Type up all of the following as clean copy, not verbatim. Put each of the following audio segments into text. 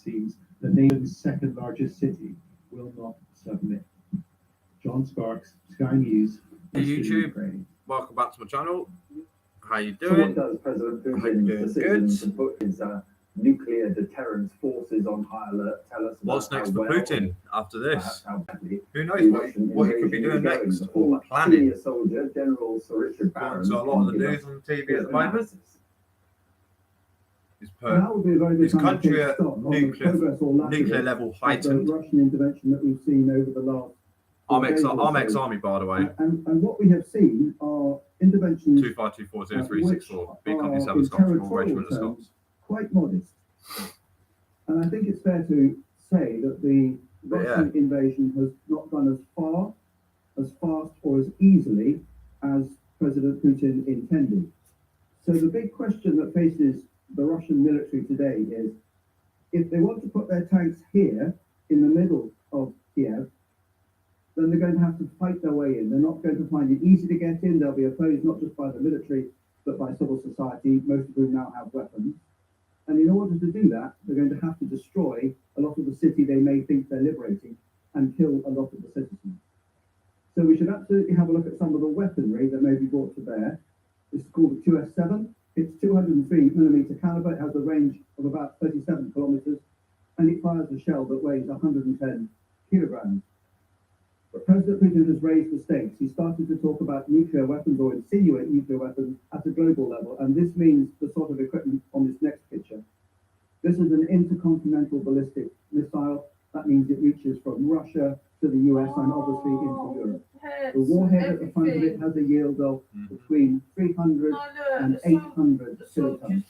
seems, the nation's second largest city will not submit. John Sparks, Sky News. Hey YouTube, welcome back to my channel. How you So doing? what does President Putin's decision to put his nuclear deterrence forces on high alert tell us about What's next for Putin after this? Who knows what he could be doing next or planning? Senior soldier General Sir Richard Barrons. So a lot of the news on the TV at the moment is put his country at nuclear level heightened. Russian intervention that we've seen over the last. I'm ex-army, by the way. And what we have seen are interventions 2524034, B Company 7 Scots, Regiment of Scots. Quite modest. And I think it's fair to say that the Russian invasion has not gone as far, as fast, or as easily as President Putin intended. So the big question that faces the Russian military today is, if they want to put their tanks here in the middle of Kiev, then they're going to have to fight their way in. They're not going to find it easy to get in. They'll be opposed not just by the military, but by civil society, most of whom now have weapons. And in order to do that, they're going to have to destroy a lot of the city they may think they're liberating and kill a lot of the citizens. So we should absolutely have a look at some of the weaponry that may be brought to bear. This is called the QS7. It's 203mm caliber. It has a range of about 37 kilometers, and it fires a shell that weighs 110 kilograms. But President Putin has raised the stakes. He started to talk about nuclear weapons or insinuate nuclear weapons at a global level, and this means the sort of equipment on this next picture. This is an intercontinental ballistic missile. That means it reaches from Russia to the US and obviously into Europe. The warhead at the front of it has a yield of between 300 and 800 kilotons.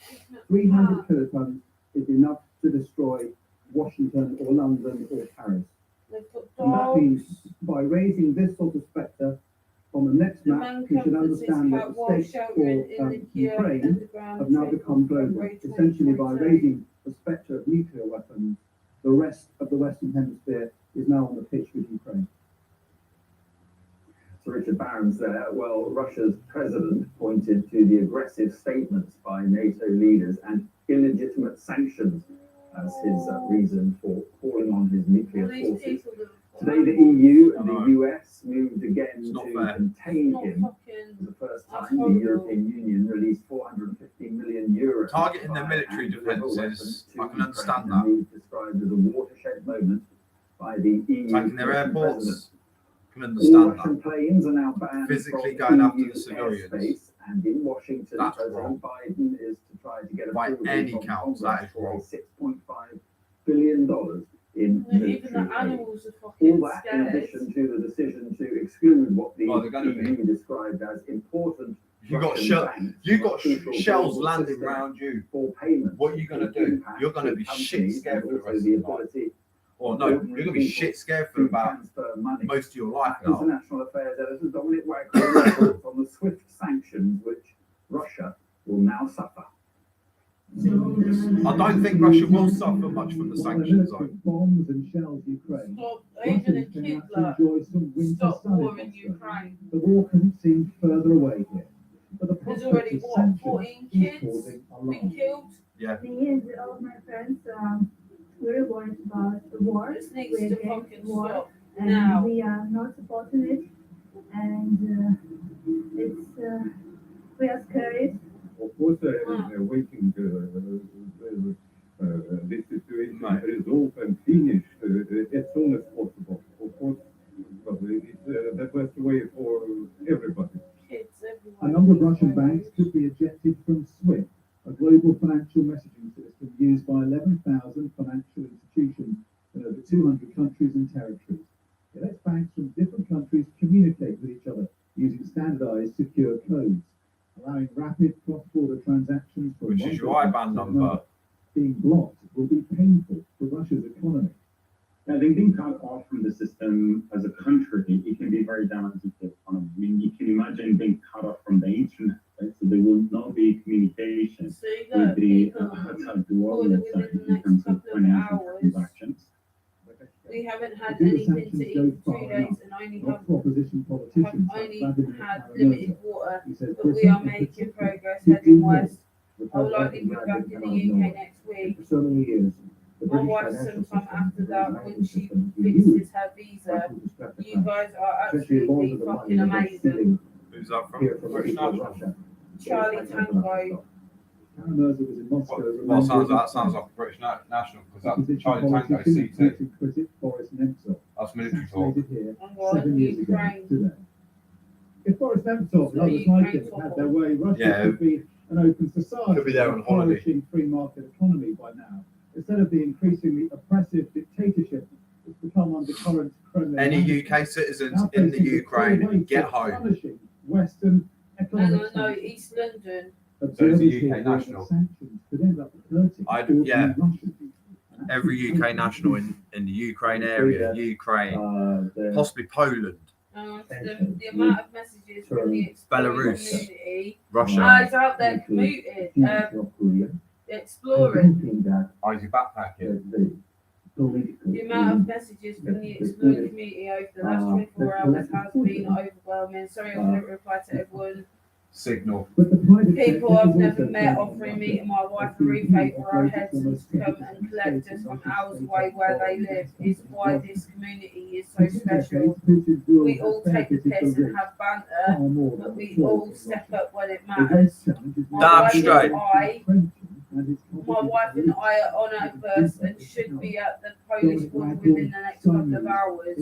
300 kilotons is enough to destroy Washington or London or Paris. And that means by raising this sort of spectre on the next map, we should understand that the stakes for Ukraine have now become global. Essentially, by raising the spectre of nuclear weapons, the rest of the Western Hemisphere is now on the pitch with Ukraine. Sir Richard Barrons there. Well, Russia's president pointed to the aggressive statements by NATO leaders and illegitimate sanctions as his reason for calling on his nuclear forces. Today, the EU and the US moved again to contain him. For the first time, the European Union released €450 million. Targeting their military defences, I can understand that. Described as a watershed moment by the EU. Attacking their airports, I can understand Russian planes are now banned physically from going after EU the civilians. airspace, and in Washington, That's President wrong. Biden is to try to get By approval any from count, Congress that is for wrong. $6.5 billion in military Even the aid. animals are All fucking that in scared. addition to the decision to exclude what the Well, they're gonna EU described as important You got Russian banks you from got a crucial shells global landing system around you. for payments. What are you gonna do? You're gonna be shit scared for the rest of the your life. ability Or no, you're gonna be shit scared for to about transfer money. most of your life now. International Affairs Editor Dominic Wagner reports on the swift sanctions which Russia will now suffer. I don't think Russia will suffer much from the sanctions, though. Bombs and shells Ukraine. Stop, even a Russians can kid, actually like, enjoy some winter stop sun in war in Moscow. Ukraine. The war couldn't seem further away here. But the There's prospect already, of what, sanctions 14 is kids causing been alarm. killed? Yeah. Me and all of my friends very worried about the war. This needs We're to against fucking war, stop and now. we are not supporting it. And we are scared. Of course, they're waiting this situation resolved and finished as soon as possible. Of course, well, it's the best way for everybody. Kids everywhere. A number of Russian banks could be ejected from SWIFT, a global financial messaging system used by 11,000 financial institutions in over 200 countries and territories. It lets banks from different countries communicate with each other using standardized secure codes, allowing rapid cross-border transactions from Which one is your country IBAN to number. another. Being blocked will be painful for Russia's economy. I think being cut off from the system as a country, it can be very damaging to the economy. I mean, you can imagine being cut off from the internet, right? So there will not be communication See with that the people outside world within outside the in next terms of couple of financial hours. transactions. we haven't had Do the anything to sanctions eat go in 2 far days enough? and only Not have for opposition politicians like only Vladimir had Kara-Murza. limited water, He says but we Britain are is making progress to heading do west. this. I will likely be back in the UK next For week. so many years, the My wife sometime after that, when she fixes her visa, you guys are absolutely fucking amazing. Who's that from? British National. Charlie Tango. Well, that sounds like a British national because that Charlie Tango CT. That's military talk. And what? Ukraine. If Boris Nemtsov and others like him had their way, Russia could be an open society, Could be there on holiday. flourishing free market economy by now. Instead of the increasingly oppressive dictatorship that's become under current Kremlin. Any UK citizens in the Ukraine, get home. Punishing Western economic No, East London. Those are UK national. Sanctions could end up hurting yeah. Russian. Every UK national in the Ukraine area, Ukraine, possibly Poland, The amount of messages from the Belarus, community. Russia. It's out there commuting, exploring. Are you backpacking? The amount of messages from the exploring community over the last 24 hours has been overwhelming. Sorry, I couldn't reply to everyone. Signal. People I've never met offering me and my wife a roof over our heads and to come and collect us from hours away where they live is why this community is so special. We all take the piss and have banter, but we all step up when it matters. Damn straight. My wife and I are on our first and should be at the Polish border within the next couple of hours.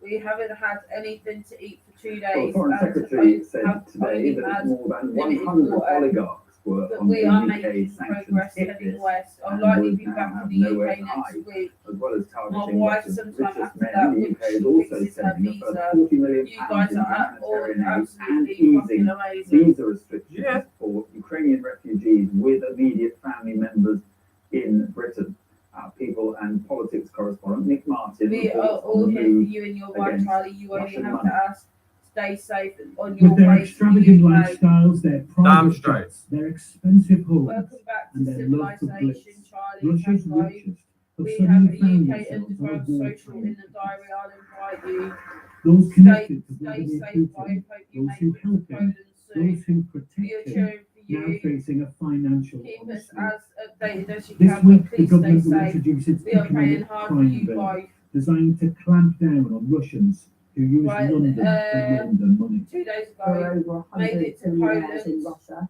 We haven't had anything to eat for 2 Well, days the Foreign and Secretary said have today only that had more than limited 100 water. oligarchs were But on we the are UK making sanctions progress hit heading list, west. I'll and likely will be now back in have the nowhere UK to next hide, week. as well as My targeting wife Russia's sometime richest after men that, in the when UK, is she also fixes her sending a visa, further £40 million you guys in are all humanitarian aid and absolutely easing fucking amazing. visa restrictions for Ukrainian refugees with immediate family members in Britain. People and politics correspondent Nick Martin We are reports all on the here for move you and your wife, against Charlie. You only Russian have money. to ask. Stay safe on your With their way to the extravagant UK. lifestyles, their Damn private straight. jets, their expensive homes, Welcome back to and their love for civilization, blitz, Charlie. Russia's Tango. richest have We have suddenly a found UK themselves on a Underground social wartime in the diary. I'll invite you. Those Stay, connected to stay Vladimir safe. I Putin, hope you those make who it to help him, Poland those soon. who We are protect him, cheering for now you. facing a financial Keep us onslaught. as updated as you This can, week, but the please stay government will safe. introduce its We are praying economic hard for crime you bill, both. designed to clamp down on Russians who use Right, London to launder money. 2 days There ago, are over made 100 it to millionaires in Poland. Russia.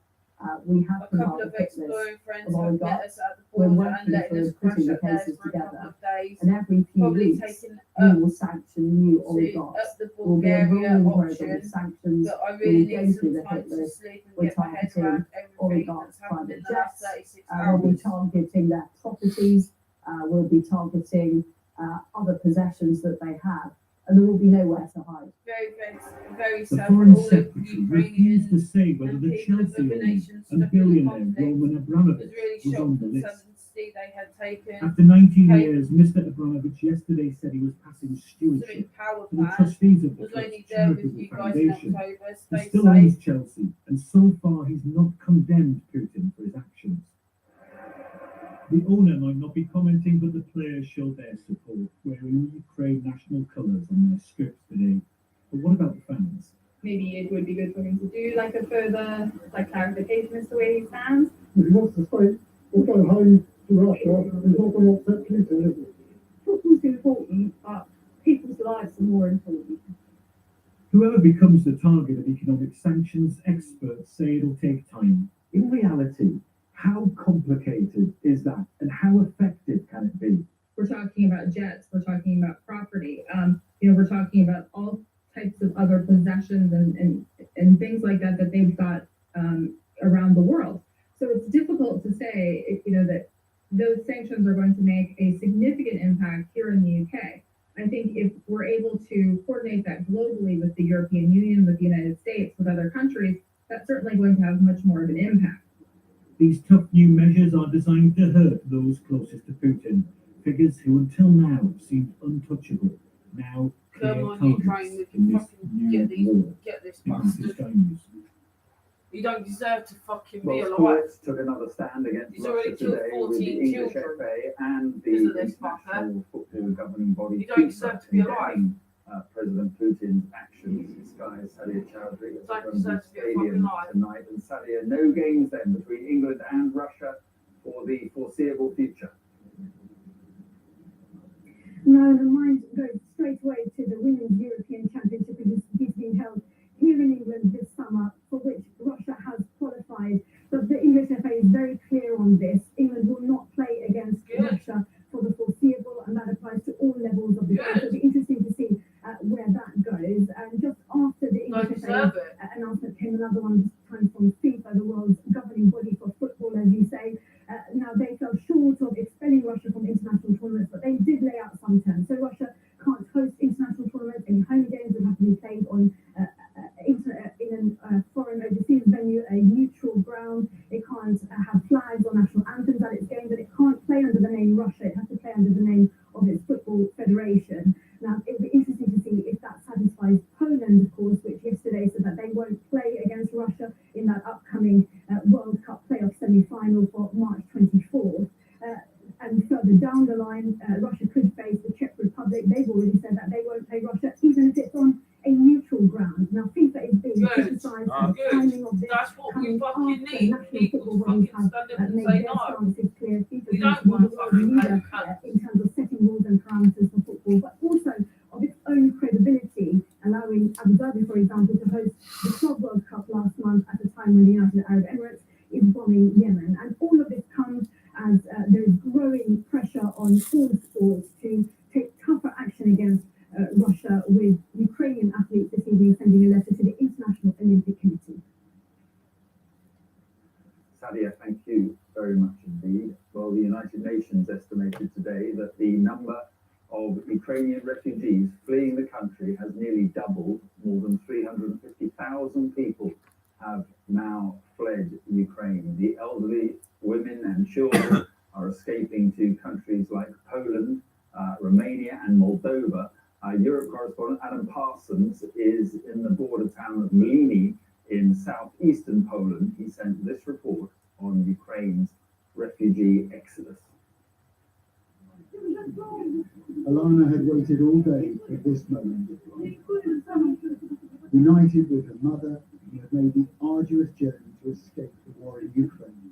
We have A been couple part of of this. exploring friends of have met oligarchs. us at the We're border and working letting us for crash putting the up there cases for a couple together. of days. And every few Probably weeks, taking we up will sanction new to oligarchs. up the We'll be a Bulgaria rolling program option, of sanctions. but I We'll really go need through some the time hit to list. sleep and We're get my head targeting around everything oligarchs' that's happened in private the last jets. 36 We'll be hours. targeting their properties. We'll be targeting other possessions that they have. And there will be nowhere to hide. Very The sad for Foreign all of Secretary refused to Ukrainians say whether and the people of Chelsea other owner nations and stuck in the billionaire conflict. Roman I was Abramovich really was on shocked the and list. saddened to see they had taken After 19 Hey. years, Mr. Abramovich yesterday said he was passing something stewardship power to the plant. trustees of the Was club's only there with charitable you guys in foundation. October. He Stay still owns safe. Chelsea, and so far he's not condemned Putin for his actions. The owner might not be commenting, but the players showed their support, wearing Ukraine national colours on their strips today. But what about the fans? Maybe it would be good for him to do like a further clarification as to where he stands. If he wants to stay, we'll go home to Russia. He's not going to accept Putin, is he? Football's important, but people's lives are more important. Whoever becomes the target of economic sanctions, experts say it'll take time. In reality, how complicated is that, and how effective can it be? We're talking about jets, we're talking about property, we're talking about all types of other possessions and things like that they've got around the world. So it's difficult to say, that those sanctions are going to make a significant impact here in the UK. I think if we're able to coordinate that globally with the European Union, with the United States, with other countries, that's certainly going to have much more of an impact. These tough new measures are designed to hurt those closest to Putin, figures who until now seemed untouchable, now clear Come on, targets Ukraine, we in can this fucking new war. get this This is bastard. Sky News. You don't deserve to fucking be Well, alive. sports took another stand against He's already Russia killed today 14 with the English children FA and the because of this international football governing body You don't deserve to be alive. condemning President Putin's actions. Sky's Sadia Chowdhury You don't at deserve to be a fucking Stadium liar. tonight. And Sadia, no games then between England and Russia for the foreseeable future. And the mind goes straight away to the Women's European Championship, which is being held here in England this summer, for which Russia has qualified. But the English FA is very clear on this. England will not play against Russia for the foreseeable, and that applies to all levels of the game. So it'll be interesting to see where that goes. And just after the English FA announcement came another one, this time from FIFA, the world's governing body for football, as you say. Now, they fell short of expelling Russia from international tournaments, but they did lay out some terms. So Russia can't host international tournaments. Any home games would have to be played on in a foreign overseas venue, a neutral ground. It can't have flags or national anthems at its games, and it can't play under the name Russia. It has to play under the name of its football federation. Now, it'll be interesting to see if that satisfies Poland, of course, which yesterday said that they won't play against Russia in that upcoming World Cup playoff semi-final for March 24th. And further down the line, Russia could face the Czech Republic. They've already said that they won't play Russia, even if it's on a neutral ground. Now, FIFA is being criticised for the timing of this. That's what we fucking after need. national People football fucking bodies stand up have and made say their no. stances clear. FIFA We is don't the want world fucking leader cunts. in terms of setting rules and parameters for football, but also of its own credibility, allowing Abu Dhabi, for example, to host the Club World Cup last month at a time when the United Arab Emirates is bombing Yemen. And all of this comes as there is growing pressure on all sports to take tougher action against Russia, with Ukrainian athletes this evening sending a letter to the International Olympic Committee. Sadia, thank you very much indeed. Well, the United Nations estimated today that the number of Ukrainian refugees fleeing the country has nearly doubled. More than 350,000 people have now fled Ukraine. The elderly, women and children are escaping to countries like Poland, Romania and Moldova. Europe correspondent Adam Parsons is in the border town of Mlini in southeastern Poland. He sent this report on Ukraine's refugee exodus. Alana had waited all day for this moment. United with her mother, who had made the arduous journey to escape the war in Ukraine.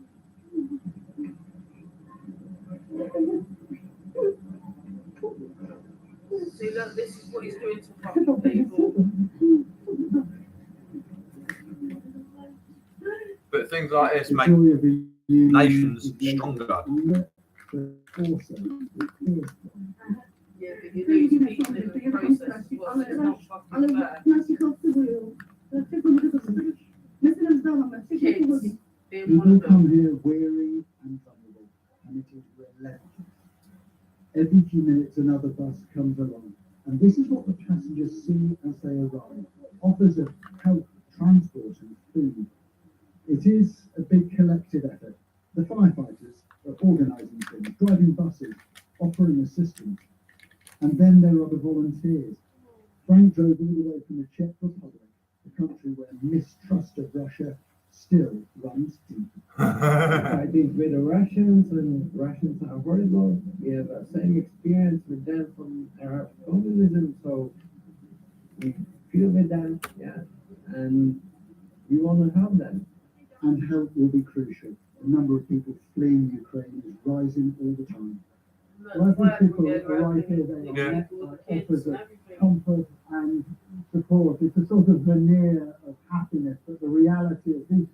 See, look, this is what he's doing to fucking people. But things like this The make joy of the union nations is laid stronger. on it, but also it feels Yeah, but you lose people in the process as well, so it's not fucking bad. Kids being one people of come them. here weary and vulnerable, and it is relentless. Every few minutes another bus comes along, and this is what the passengers see as they arrive. Offers of help, transport and food. It is a big collective effort. The firefighters are organising things, driving buses, offering assistance. And then there are the volunteers. Frank drove all the way from the Czech Republic, the country where mistrust of Russia still runs deep. I did with the Russians, and Russians are horrible. We have the same experience with them from Arab communism, so we feel with them, yeah, and we want to help them. And help will be crucial. The number of people fleeing Ukraine is rising all the time. Look, Well, I think flag people brigade arrive here, around they the are people, met the by kids offers and of everything. comfort and support. It's a sort of veneer of happiness, but the reality is these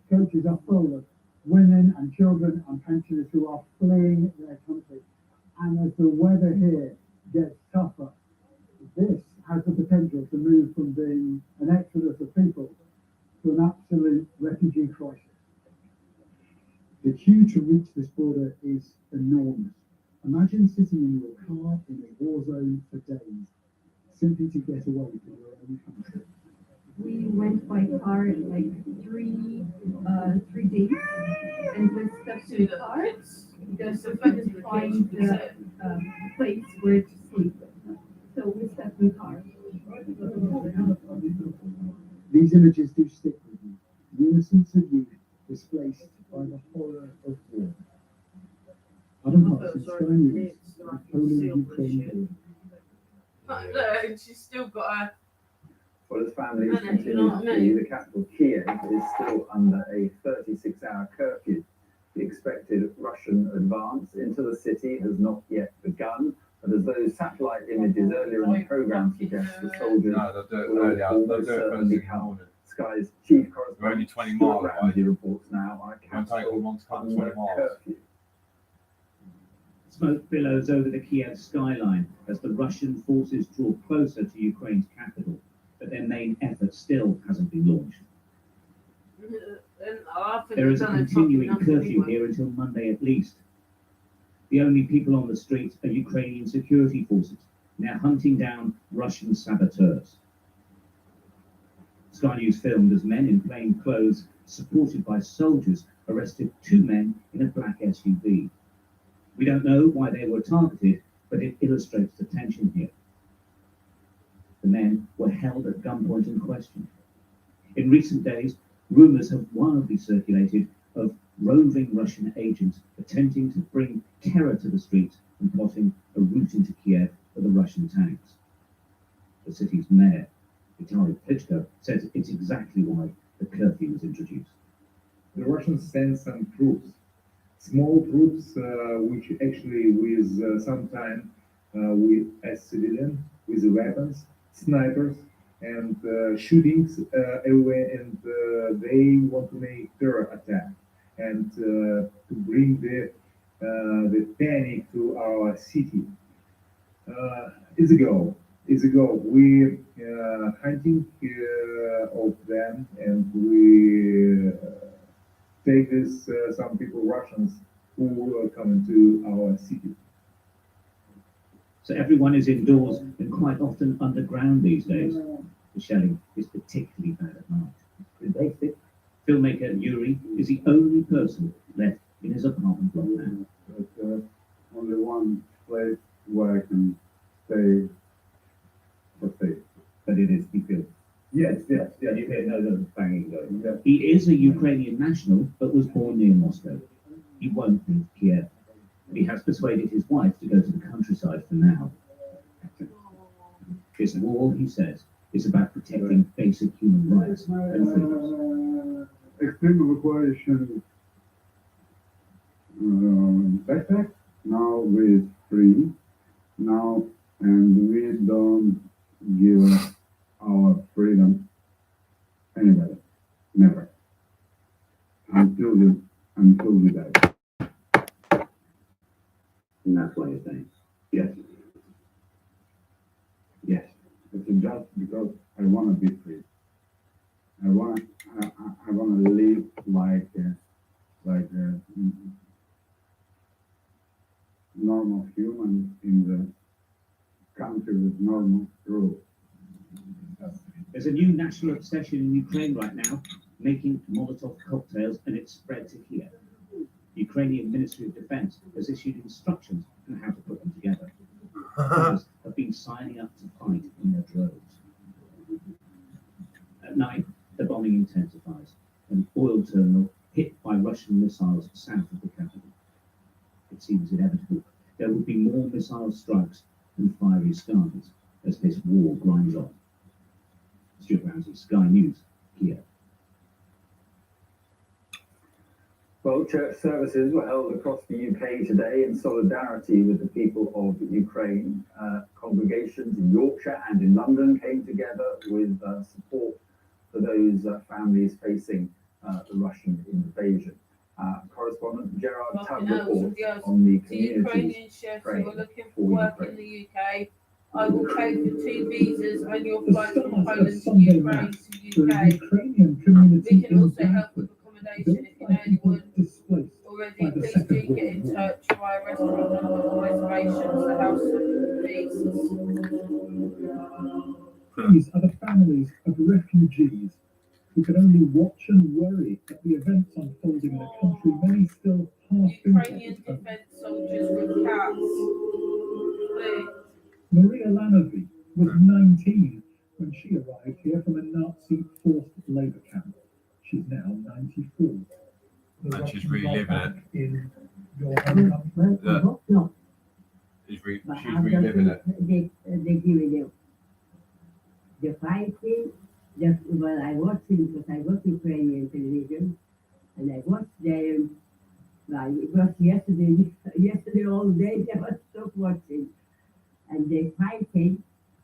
coaches are full of women and children and pensioners who are fleeing their country. And as the weather here gets tougher, this has the potential to move from being an exodus of people to an absolute refugee crisis. The queue to reach this border is enormous. Imagine sitting in your car in a war zone for days, simply to get away from your own country. We went by car like 3 days, and we stuck to See, the the car kids, just it's to affecting the find kids, you the said. place where to sleep. So we stuck in the car. These images do stick with you. The innocence of youth displaced by the horror of war. Adam I feel Parsons, Sky sorry for the News, kids, like, Poland, see all this Ukraine. shit. Look, and she's still got her. Well, as families Minute, you continue know to what I flee, mean? the capital Kiev is still under a 36-hour curfew. The expected Russian advance into the city has not yet begun, but as as those satellite images earlier in the program suggest, the soldiers No, they'll do it will earlier. They'll almost do it first certainly thing in the come. morning. Sky's chief We're only correspondent 20 Stuart miles away. Ramsey reports now on a Won't take them capital long to come under 20 miles. curfew. Smoke billows over the Kiev skyline as the Russian forces draw closer to Ukraine's capital, but their main effort still hasn't been launched. There is a continuing curfew here until Monday at least. The only people on the streets are Ukrainian security forces, now hunting down Russian saboteurs. Sky News filmed as men in plain clothes, supported by soldiers, arrested two men in a black SUV. We don't know why they were targeted, but it illustrates the tension here. The men were held at gunpoint and questioned. In recent days, rumours have wildly circulated of roving Russian agents attempting to bring terror to the streets and plotting a route into Kiev for the Russian tanks. The city's mayor, Vitaly Klitschko, says it's exactly why the curfew was introduced. The Russians sent some troops, small troops, which actually with some time we as civilians with weapons, snipers, and shootings everywhere, and they want to make terror attack and to bring the panic to our city. It's a goal. It's a goal. We hunting of them, and we take this some people Russians who are coming to our city. So everyone is indoors and quite often underground these days. The shelling is particularly bad at night. Filmmaker Yuri is the only person left in his apartment block now. But, only one place where I can stay for safe. But it is, he feels. Yes. You hear no banging going. Yeah. He is a Ukrainian national, but was born near Moscow. He won't leave Kiev. He has persuaded his wife to go to the countryside for now. This war, he says, is about protecting basic human rights and freedoms. Extreme evacuation backpack. Now we're free. Now, and we don't give our freedom anybody. Never. Until we die. And that's why you're saying, yes. Yes. It's just because I want to be free. I want to live like a normal human in the country with normal rules. There's a new national obsession in Ukraine right now, making Molotov cocktails, and it's spread to here. The Ukrainian Ministry of Defense has issued instructions on how to put them together. Others have been signing up to fight in their droves. At night, the bombing intensifies. An oil terminal hit by Russian missiles south of the capital. It seems inevitable. There will be more missile strikes and fiery skies as this war grinds on. Stuart Ramsey, Sky News, Kiev. Well, church services were held across the UK today in solidarity with the people of Ukraine. Congregations in Yorkshire and in London came together with support for those families facing the Russian invasion. Correspondent Gerard Tubb reports on the communities Ukrainian chefs who are looking for work in the UK. I will pay for 2 visas on your flight from Poland to Ukraine to UK. We can also help with accommodation if you know anyone already. Please do get in touch via restaurant or reservations, the House of Visas. These are the families of refugees who can only watch and worry at the events unfolding in a country many still half Ukrainian defense soldiers with cats. Please. Maria Lanovy was 19 when she arrived here from a Nazi forced labour camp. She's now 94. And she's reliving it. In your home country? No, She's reliving it. they give you the fighting. Well, I watched it because I watch Ukrainian television, and I watched them. Well, it was yesterday all day. I was stopped watching. and they fighting,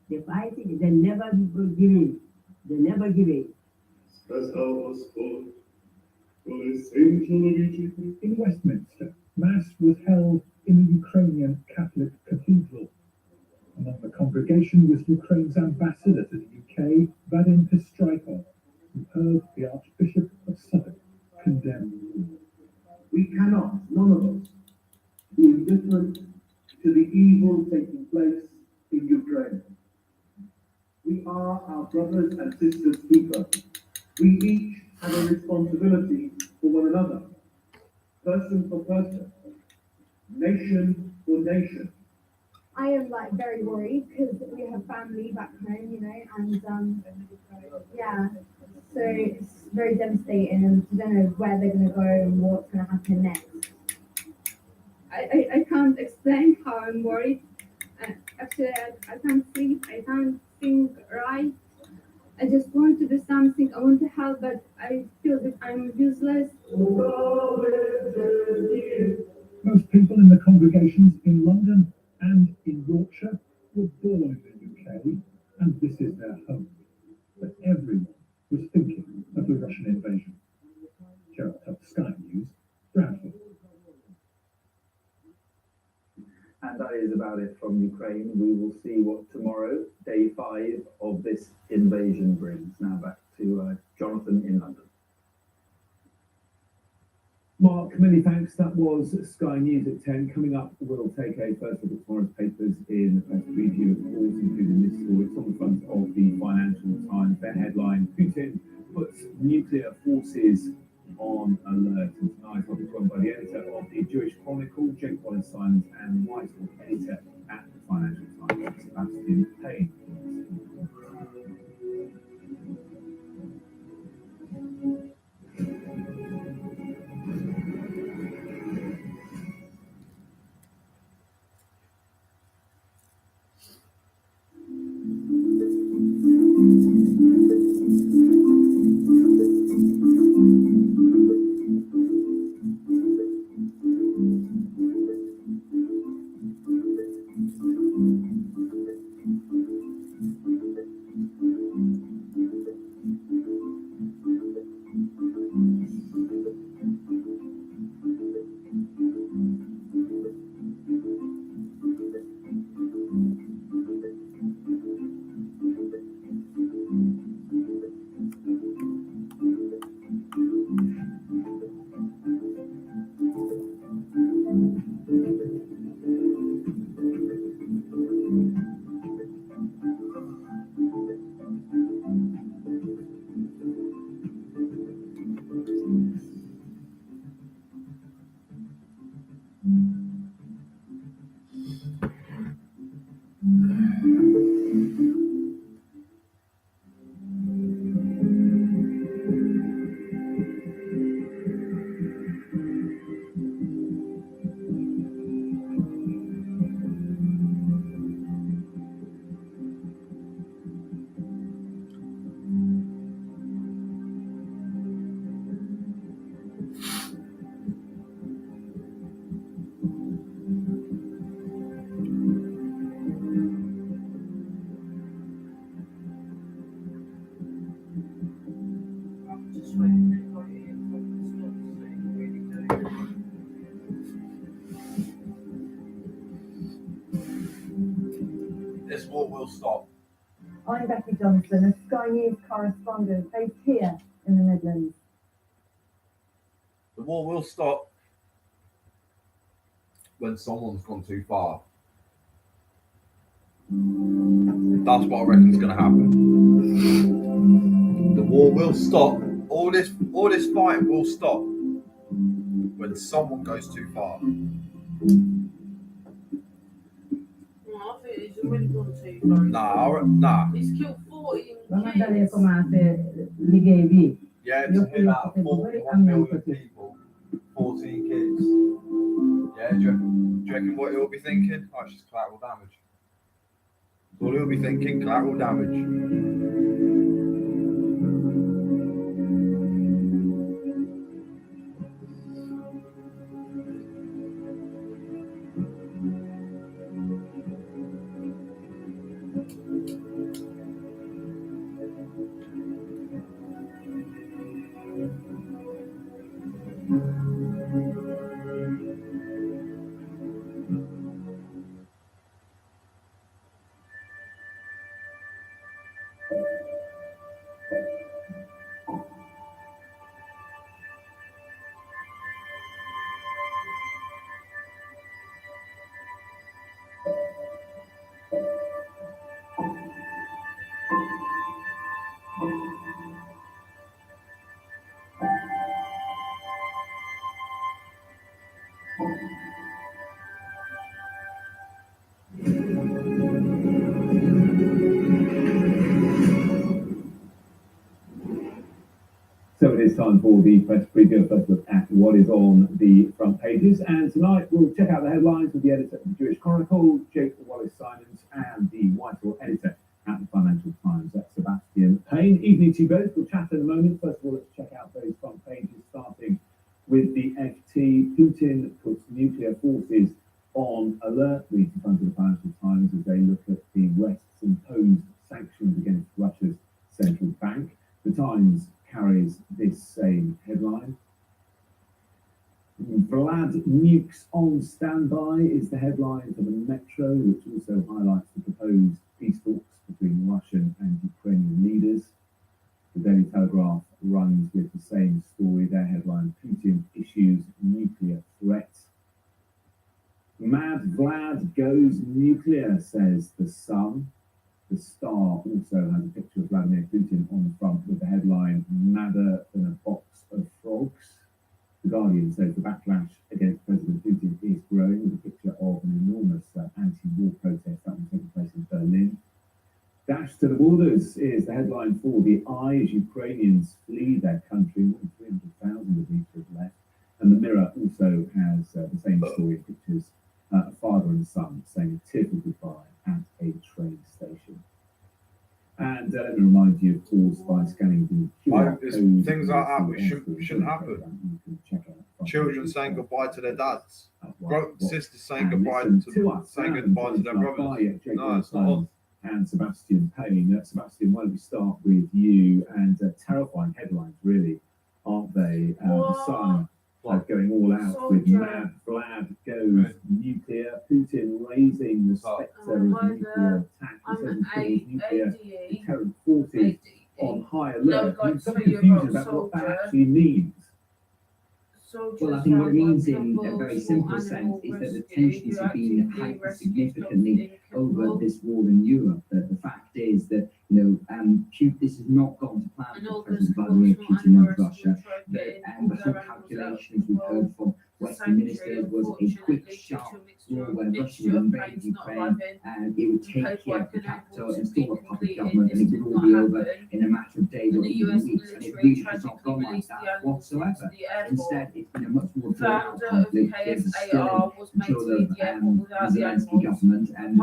they never give in. They never give in. In Westminster, Mass was held in the Ukrainian Catholic Cathedral. Among the congregation was Ukraine's ambassador to the UK, Vadim Pistrykov, who heard the Archbishop of Suffolk condemn the war. We cannot, none of us, be indifferent to the evil taking place in Ukraine. We are our brothers and sisters' keeper. We each have a responsibility for one another, person for person, nation for nation. I am like very worried because we have family back home, you know, and yeah, so it's very devastating, and I don't know where they're going to go and what's going to happen next. I can't explain how I'm worried. Actually, I can't sleep. I can't think right. I just want to do something. I want to help, but I feel that I'm useless. Most people in the congregations in London and in Yorkshire were born in the UK, and this is their home. But everyone was thinking of the Russian invasion. Gerald Tuck, Sky News, Bradford. And that is about it from Ukraine. We will see what tomorrow, day 5 of this invasion, brings. Now back to Jonathan in London. Mark, many thanks. That was Sky News at 10. Coming up, we'll take a first look at tomorrow's papers in the press preview, of course, including this story. It's on the front of the Financial Times. Their headline, Putin puts nuclear forces on alert. And tonight I'll be joined by the editor of the Jewish Chronicle, Jake Wallace-Simons, and Whitehall editor at the Financial Times, Sebastian Payne. This war will stop. I'm Becky Johnson, a Sky News correspondent based here in the Midlands. The war will stop when someone's gone too far. That's what I reckon is going to happen. The war will stop. All this fighting will stop when someone goes too far. I think he's already gone too far. Nah. He's killed 14 kids. Yeah, to hit out of 41 million people, 14 kids. Yeah, do you reckon what he'll be thinking? Oh, it's just collateral damage. That's all he'll be thinking, collateral damage. for the press preview. First look at what is on the front pages. And tonight we'll check out the headlines with the editor of the Jewish Chronicle, Jake Wallace-Simons, and the Whitehall editor at the Financial Times, that's Sebastian Payne. Evening to you both. We'll chat in a moment. First of all, let's check out those front pages, starting with the FT. Putin puts nuclear forces on alert, reads in front of the Financial Times as they look at the West's imposed sanctions against Russia's central bank. The Times carries this same headline. Vlad nukes on standby is the headline for the Metro, which also highlights the proposed peace talks between Russian and Ukrainian leaders. The Daily Telegraph runs with the same story. Their headline, Putin issues nuclear threat. Mad Vlad goes nuclear, says the Sun. The Star also has a picture of Vladimir Putin on the front with the headline, madder than a box of frogs. The Guardian says the backlash against President Putin is growing, with a picture of an enormous anti-war protest that was taking place in Berlin. Dash to the borders is the headline for the Eye as Ukrainians flee their country. More than 300,000 of these have left. And the Mirror also has the same story, pictures a father and son saying a tearful goodbye at a train station. And let me remind you, of course, by scanning the QR code, things like that which shouldn't happen. You can check out Children saying goodbye to their dads. Sisters saying goodbye to their brothers. No, it's not on. And Sebastian Payne. Sebastian, why don't we start with you? And terrifying headlines, really, aren't they? The Sun going all out with Mad Vlad goes nuclear. Putin raising the spectre of nuclear attack. He says he's nuclear deterrent forces on high alert. There's some confusion about what that actually means. Well, I think what it means in a very simple sense is that the tensions have been heightened significantly over this war in Europe. The fact is that, this has not gone to plan for President Vladimir Putin of Russia. The whole calculations we've heard from Western ministers was a quick, sharp war where Russia would invade Ukraine and it would take Kiev, the capital, install a puppet government, and it would all be over in a matter of days or even weeks. And it really has not gone like that whatsoever. Instead, it's been a much more drawn-out conflict. There's a still control of the Zelensky government, and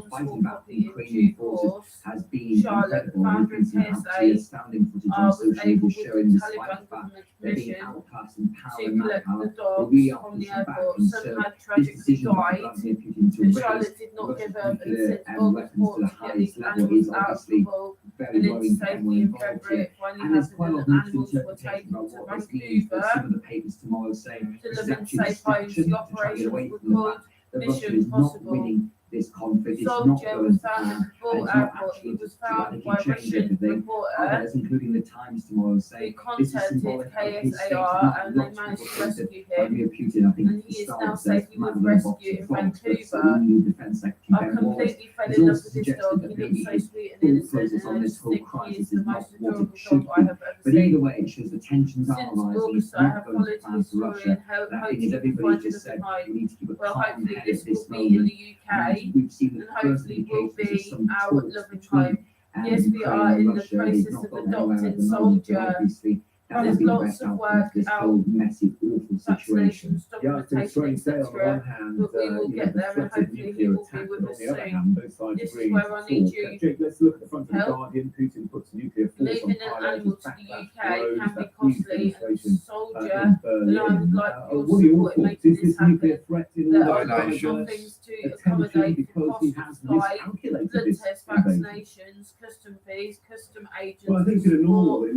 fighting back the Ukrainian forces has been incredible. We've seen absolutely astounding footage on social media showing, despite the fact they're being outclassed in power and manpower, they really are pushing back. And so this decision by Vladimir Putin to raise Russia's nuclear weapons to the highest level is obviously very worrying for everyone involved here. And there's quite a lot of mixed interpretation about what this means, but some of the papers tomorrow saying this is actually distraction to try to get away from the fact that Russia is not winning this conflict. It's not going to plan, and it's not actually to dramatically change everything. Others, including the Times tomorrow, saying this is symbolic of his state of mind. Lots of people think that Vladimir Putin, I think, to start says madder than a box of frogs, but the new Defence Secretary Ben Wallace has also suggested that maybe his thought process on this whole crisis is not what it should be. But either way, it shows the tensions are rising. It's not going to plan for Russia. And I think, as everybody just said, we need to keep a calm head at this moment. We've seen the first indications of some talks between Ukraine and Russia. They've not got anywhere at the moment, but obviously that has been the best outcome to this whole messy, awful situation. Yeah, it's been a strange day on the one hand, the threatened nuclear attack, but on the other hand, both sides agreeing to talk. Jake, let's look at the front of the Guardian. Putin puts nuclear force on high alert. Backlash grows. That news demonstration in Berlin. What are your thoughts? Is this nuclear threat in all donations attention because he has miscalculated this invasion? Custom fees, custom agents. Well, I think in normal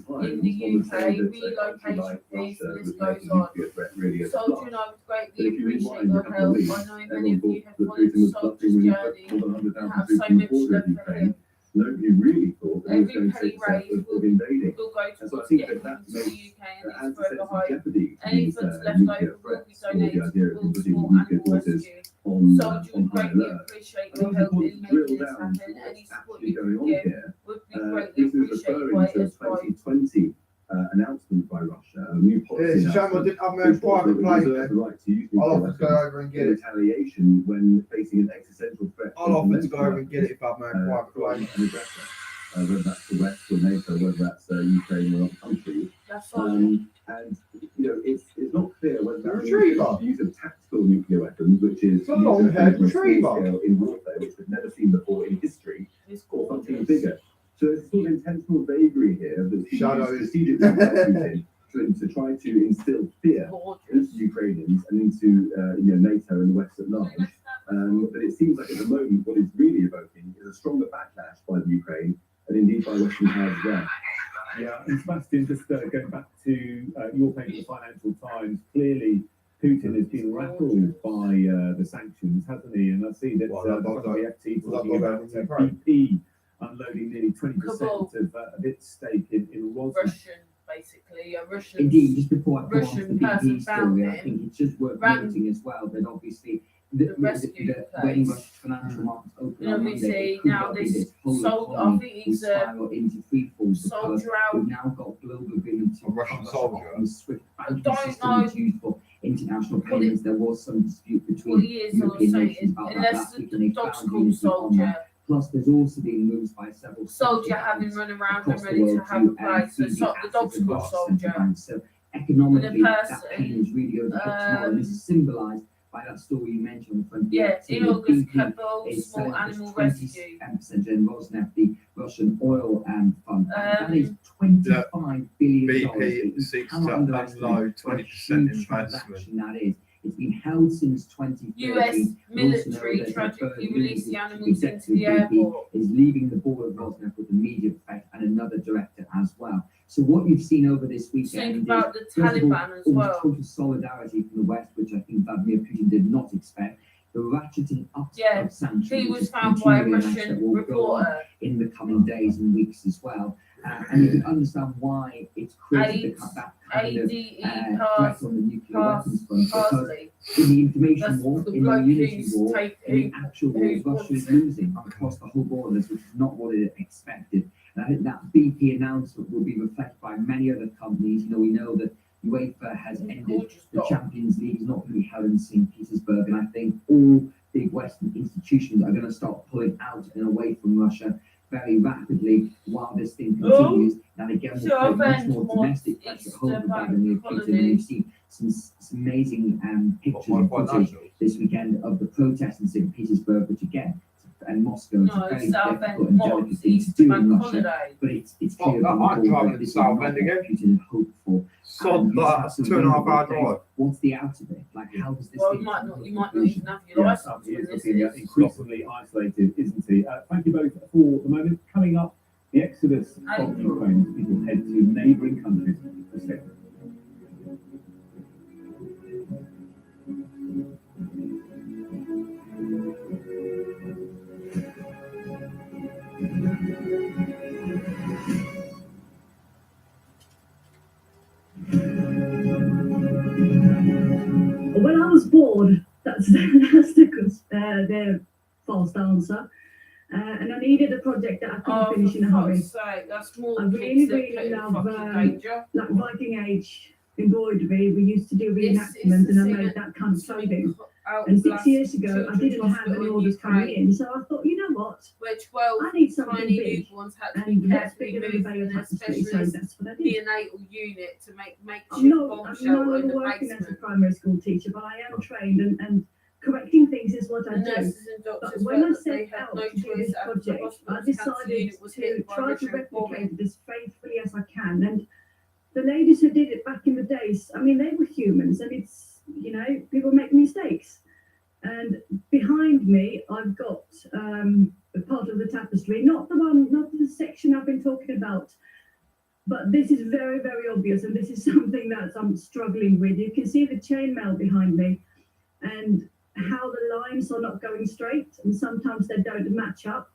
times, in the UK, relocation fees, the list goes on. Soldier, I would greatly appreciate your help. I know many of you have followed the soldier's journey and have so much love for him. Nobody really thought that Every penny raised will go towards getting him to the UK and his forever home. Any funds left over will be donated to Build Small Animal Rescue. Soldier would greatly appreciate your help in making this happen. Any support you can give would be greatly appreciated by us. 2020 announcement by Russia, a new policy. It's a shame I didn't have my own private plane there. I'll offer to go over and get it. Retaliation when facing an existential threat. I'll offer to go over and get it if I have my own private plane. Whether that's the West or NATO, whether that's Ukraine or other countries. That's fine. And it's not clear whether that Retriever. means the use of tactical nuclear weapons, which is It's a long-haired retriever. scale in warfare, which we've never seen before in history, It's or something gorgeous. bigger. So there's sort of intentional vagary here that's Shadows. strategically by Putin to try to instill fear Gorgeous. into Ukrainians and into NATO and the West at large. But it seems like at the moment what it's really evoking is a stronger backlash by the Ukraine and indeed by Western powers as well. Yeah, and Sebastian, just going back to your paper, the Financial Times, clearly Putin has been rattled by the sanctions, hasn't he? And I see that the FT talking about BP unloading nearly 20% of its stake in Rosneft. Russian, basically, a Russian. Indeed, just before I come on to Russian the person BP story, I found think it's just worth noting as well that obviously the rescue when place. Russia's financial markets open And on obviously Monday, it could now well be this whole soldier, I economy think will he's spiral into freefall because soldier we've out. now got global agreement to A Russian cut Russia soldier? off from the SWIFT banking don't system know that's used for international what payments. There was some dispute What between he is, or European saying, nations about that unless last week, the and they dog's found called unity on soldier. that. Plus, there's also been moves by several Soldier central having banks run around across and the ready to world have a to place. So, feed the assets dog's of called Russia's central soldier. banks. So economically, that person, pain is really going to hit tomorrow. And this is symbolised by that story you mentioned on the front of the Yeah, FT, in that August, BP Keppel, is small selling animal just rescue. 20% in Rosneft, the Russian oil fund. That is Yeah. $25 billion. BP You seeks cannot to underestimate unload what a 20% huge investment. transaction that is. It's been held since 2013. US military tragically released the animals into the airport. Is leaving the board of Rosneft with immediate effect and another director as well. So what you've seen over this weekend Think about the is, first of all, Taliban as almost well. total solidarity from the West, which I think Vladimir Putin did not expect. The ratcheting up Yeah, of sanctions, he which was is found by a continuing and that Russian will go on reporter. in the coming days and weeks as well. And you can understand why it's created that kind of ADE threat on the nuclear weapons front, because Parsley. in the information That's war, the in the bloke unity who's war, in the actual war, who's Russia is wanted. losing across the whole borders, which is not what it expected. And I think that BP announcement will be reflected by many other companies. We know that UEFA has ended the Champions League, is not going to be held in St. Petersburg, and I think all big Western institutions are going to start pulling out and away from Russia very rapidly while this thing continues. And again, we'll much more domestic pressure at home by Vladimir Putin. And we've seen some amazing pictures and footage this weekend of the protests in St. Petersburg, which again, and Moscow, it's a very difficult and delicate thing to do in Russia, but it's clear that this is not what Putin hoped for. So that's 2.5 hour drive. What's the out of it? Like, how does this? Well, you might not even have your license He when is this looking is. increasingly isolated, isn't he? Thank you both for the moment. Coming up, the exodus from Ukraine as people head to neighbouring countries for safety. When I was bored, that's the fast answer. And I needed a project that I couldn't finish in a hurry. That's more I really, kids that really put in love fucking danger. like Viking Age embroidery. We used to do reenactment, and I made that kind of clothing. And 6 years ago, I didn't have any orders coming in, so I thought, you know what? Where 12 I need something tiny big, newborns had to and be that's carefully bigger than a moved bale in of a tapestry. So specialist that's what I did. neonatal unit to make makeshift I'm no bomb shelter in longer the working as a basement. primary school teacher, but I am trained, and correcting things is what I The do. nurses and But doctors when I felt that they set had out no to do choice this after the project, I hospital's cancer decided unit was to hit by try to Russian bombing. replicate it as faithfully as I can. And the ladies who did it back in the days, I mean, they were humans, and it's, people make mistakes. And behind me, I've got a part of the tapestry, not the section I've been talking about, but this is very, very obvious, and this is something that I'm struggling with. You can see the chainmail behind me, and how the lines are not going straight, and sometimes they don't match up.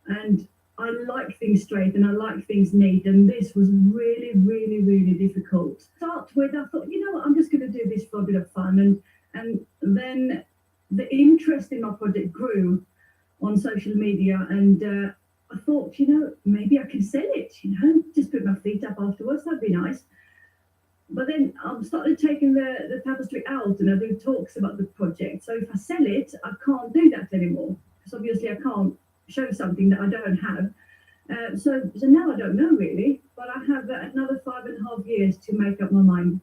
And I like things straight, and I like things neat, and this was really, really, really difficult. To start with, I thought, you know what, I'm just going to do this for a bit of fun, and then the interest in my project grew on social media, and I thought, maybe I can sell it, just put my feet up afterwards, that'd be nice. But then I started taking the tapestry out, and I do talks about the project. So if I sell it, I can't do that anymore, because obviously I can't show something that I don't have. So now I don't know really, but I have another 5.5 years to make up my mind.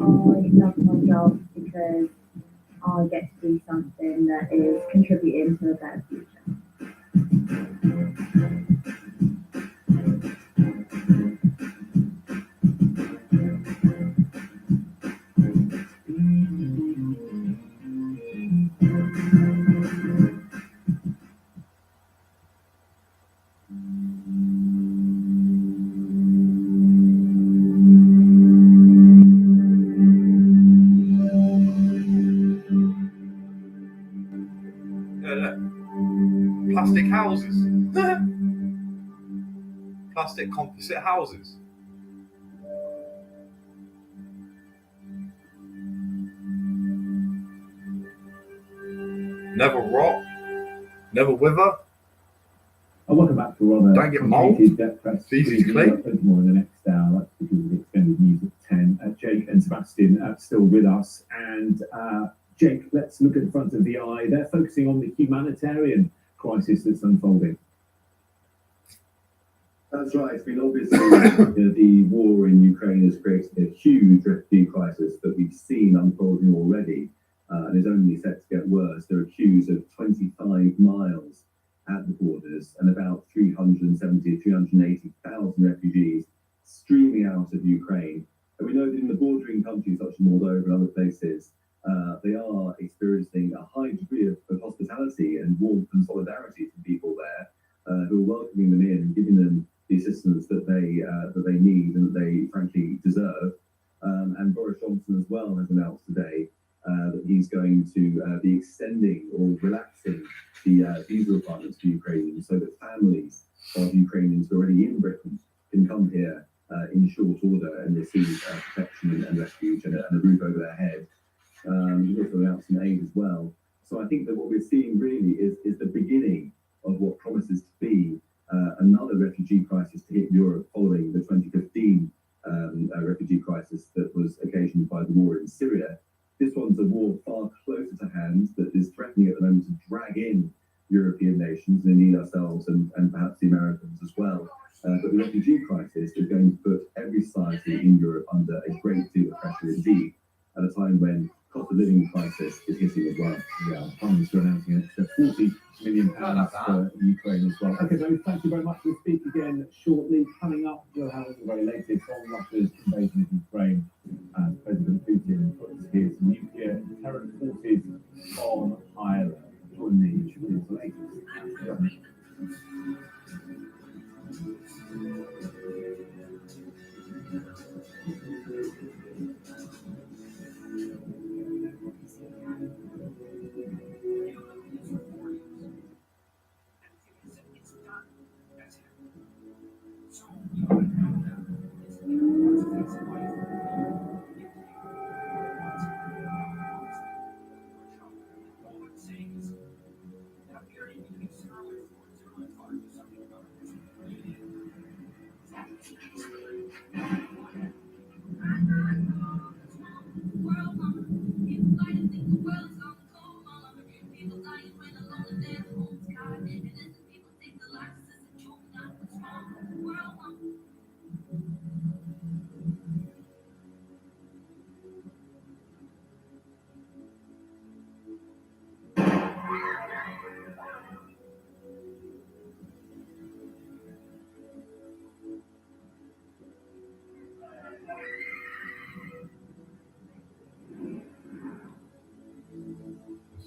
I love my job because I get to do something that is contributing to a better future. Plastic houses. Plastic composite houses. Never rot, never wither. Welcome back to rather Don't get mold. Easy to clean. More in the next hour. That's because of the extended news at 10. Jake and Sebastian still with us. And Jake, let's look at the front of the eye. They're focusing on the humanitarian crisis that's unfolding. That's right. It's been obviously the war in Ukraine has created a huge refugee crisis that we've seen unfolding already, and is only set to get worse. There are queues of 25 miles at the borders, and about 380,000 refugees streaming out of Ukraine. And we know that in the bordering countries such as Moldova and other places, they are experiencing a high degree of hospitality and warmth and solidarity from people there, who are welcoming them in and giving them the assistance that they need and that they frankly deserve. And Boris Johnson as well has announced today that he's going to be extending or relaxing the visa requirements for Ukrainians so that families of Ukrainians already in Britain can come here in short order and receive protection and refuge and a roof over their head. He's also announced an aid as well. So I think that what we're seeing really is the beginning of what promises to be another refugee crisis to hit Europe following the 2015 refugee crisis that was occasioned by the war in Syria. This one's a war far closer to hand that is threatening at the moment to drag in European nations, and indeed ourselves and perhaps the Americans as well. But the refugee crisis is going to put every society in Europe under a great deal of pressure indeed, at a time when cost of living crisis is hitting as well. Yeah, Prime Minister announcing an extra £40 million for Ukraine as well. Okay, so thank you very much. We'll speak again shortly. Coming up, we'll have the very latest on Russia's invasion of Ukraine. President Putin puts his nuclear deterrent forces on higher alert. Join me with the latest.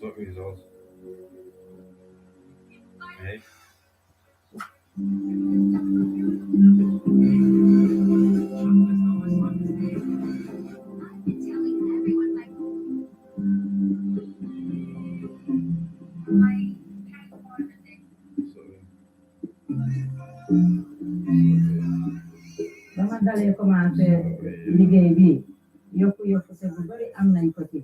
Suck these odds. Hey. Dalee commencé liggéey bi yokku te bu bari am nañ ko ci.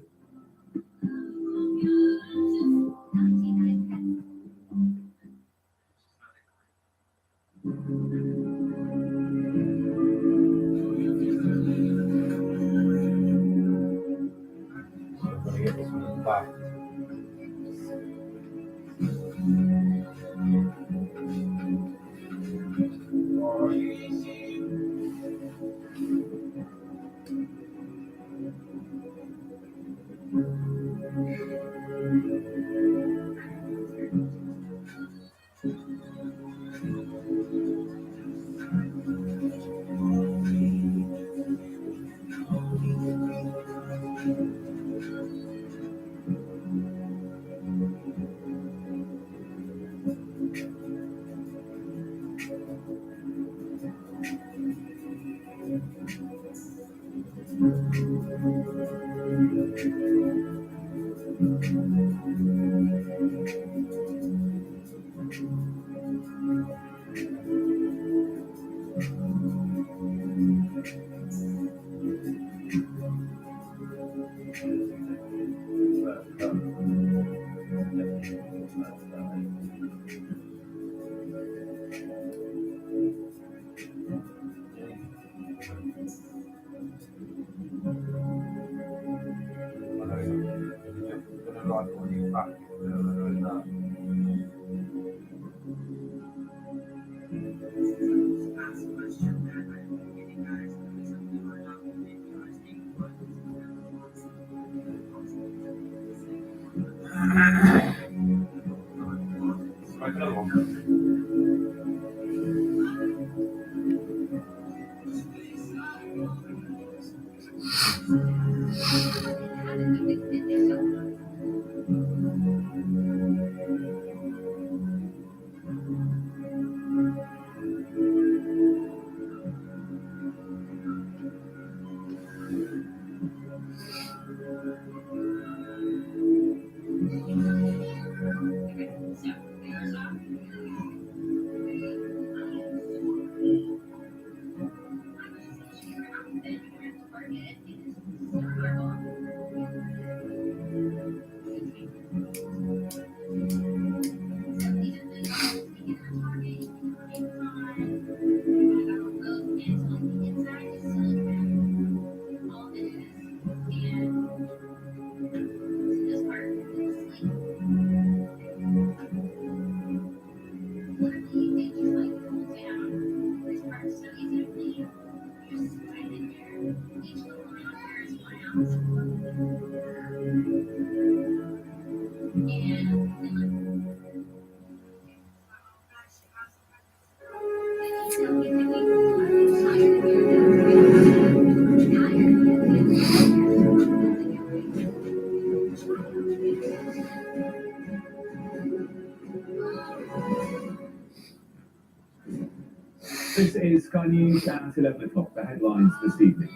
This is Sky News at 11 o'clock. The headlines this evening.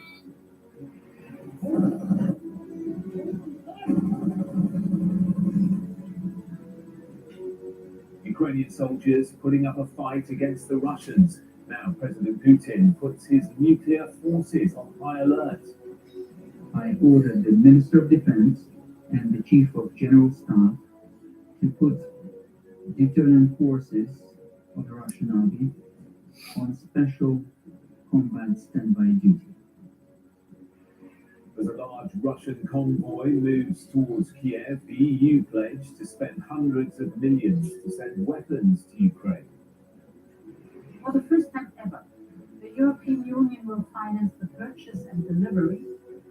Ukrainian soldiers putting up a fight against the Russians. Now President Putin puts his nuclear forces on high alert. I ordered the Minister of Defense and the Chief of General Staff to put deterrent forces of the Russian army on special combat standby duty. As a large Russian convoy moves towards Kiev, the EU pledged to spend hundreds of millions to send weapons to Ukraine. For the first time ever, the European Union will finance the purchase and delivery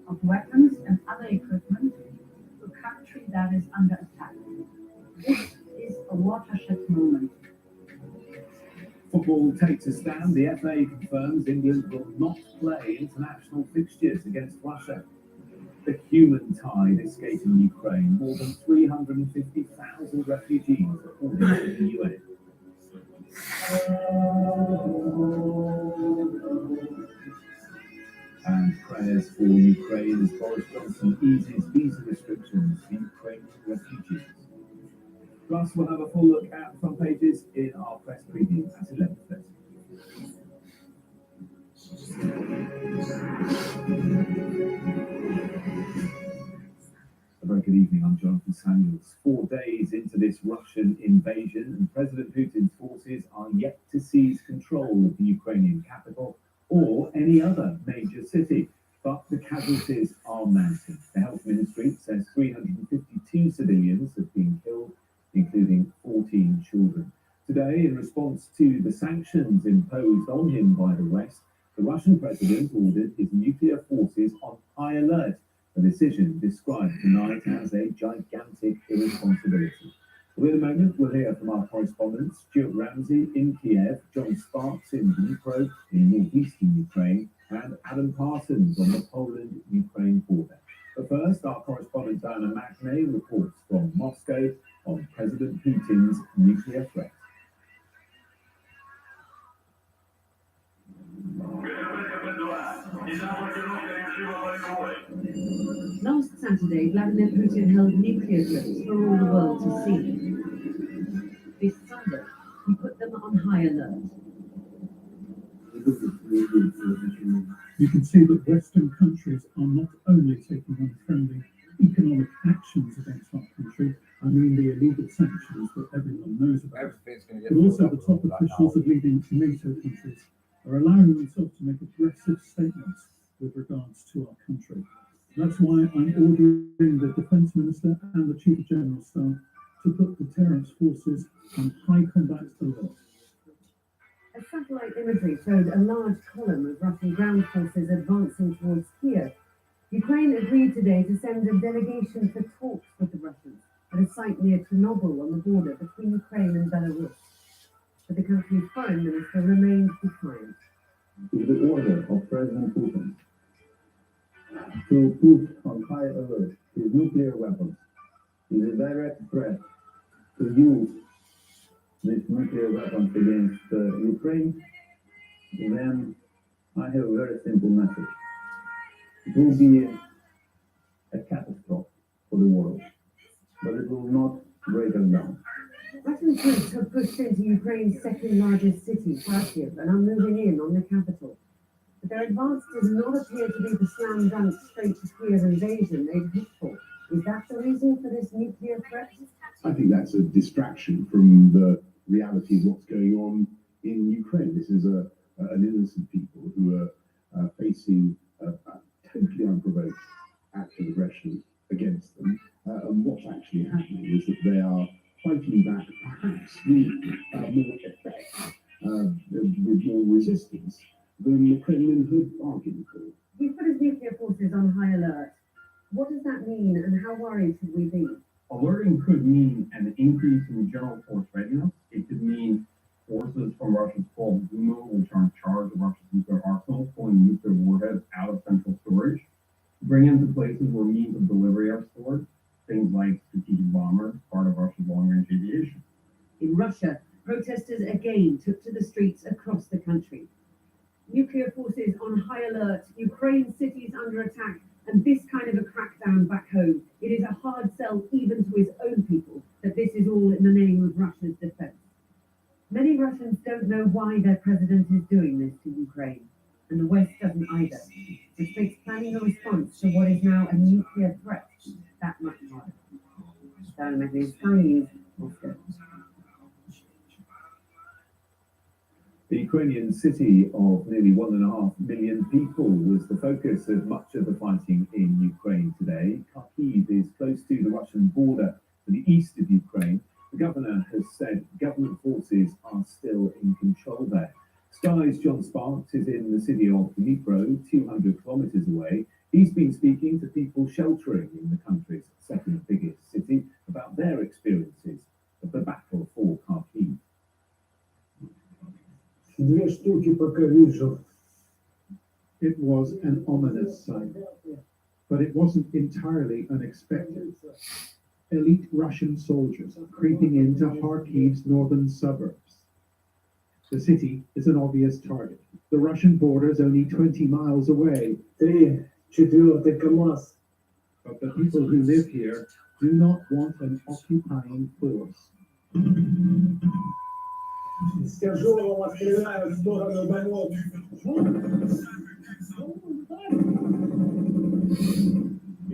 of weapons and other equipment to a country that is under attack. This is a watershed moment. Football takes a stand. The FA confirms England will not play international fixtures against Russia. The human tide escaping Ukraine. More than 350,000 refugees, according to the UN. And prayers for Ukraine as Boris Johnson eases visa restrictions for Ukrainian refugees. Plus, we'll have a full look at the front pages in our press preview at 11:30. A very good evening, I'm Jonathan Samuels. 4 days into this Russian invasion, and President Putin's forces are yet to seize control of the Ukrainian capital or any other major city. But the casualties are mounting. The health ministry says 352 civilians have been killed, including 14 children. Today, in response to the sanctions imposed on him by the West, the Russian president ordered his nuclear forces on high alert, a decision described tonight as a gigantic irresponsibility. Well, in a moment, we'll hear from our correspondents, Stuart Ramsey in Kiev, John Sparks in Dnipro in northeastern Ukraine, and Adam Parsons on the Poland-Ukraine border. But first, our correspondent Diana McNay reports from Moscow on President Putin's nuclear threat. Last Saturday, Vladimir Putin held nuclear drills for all the world to see. This Sunday, he put them on high alert. You can see that Western countries are not only taking unfriendly economic actions against our country, I mean the illegal sanctions that everyone knows about, but also the top officials of leading NATO countries are allowing themselves to make aggressive statements with regards to our country. That's why I'm ordering the Defence Minister and the Chief of General Staff to put deterrence forces on high combat alert. As satellite imagery showed a large column of Russian ground forces advancing towards Kiev, Ukraine agreed today to send a delegation for talks with the Russians at a site near Chernobyl on the border between Ukraine and Belarus. But the country's foreign minister remained defiant. With the order of President Putin to put on high alert his nuclear weapons is a direct threat to use these nuclear weapons against Ukraine, then I have a very simple message. It will be a catastrophe for the world, but it will not break us down. Russian troops have pushed into Ukraine's second largest city, Kharkiv, and are moving in on the capital. But their advance does not appear to be the slam dunk straight to Kiev invasion they'd hoped for. Is that the reason for this nuclear threat? I think that's a distraction from the reality of what's going on in Ukraine. This is an innocent people who are facing a totally unprovoked act of aggression against them. And what's actually happening is that they are fighting back, perhaps with more effect, with more resistance than the Kremlin had bargained for. He put his nuclear forces on high alert. What does that mean, and how worried should we be? Alerting could mean an increase in general force readiness. It could mean forces from Russia's 12 Duma, which are in charge of Russia's nuclear arsenal, pulling nuclear warheads out of central storage, bring them to places where means of delivery are stored, things like strategic bombers, part of Russia's long-range aviation. In Russia, protesters again took to the streets across the country. Nuclear forces on high alert, Ukraine cities under attack, and this kind of a crackdown back home. It is a hard sell even to his own people that this is all in the name of Russia's defense. Many Russians don't know why their president is doing this to Ukraine, and the West doesn't either, which makes planning a response to what is now a nuclear threat that much harder. Diana McNay, Sky News, Moscow. The Ukrainian city of nearly 1.5 million people was the focus of much of the fighting in Ukraine today. Kharkiv is close to the Russian border to the east of Ukraine. The governor has said government forces are still in control there. Sky's John Sparks is in the city of Dnipro, 200 kilometers away. He's been speaking to people sheltering in the country's second biggest city about their experiences of the battle for Kharkiv. It was an ominous sight. But it wasn't entirely unexpected. Elite Russian soldiers creeping into Kharkiv's northern suburbs. The city is an obvious target. The Russian border is only 20 miles away. But the people who live here do not want an occupying force.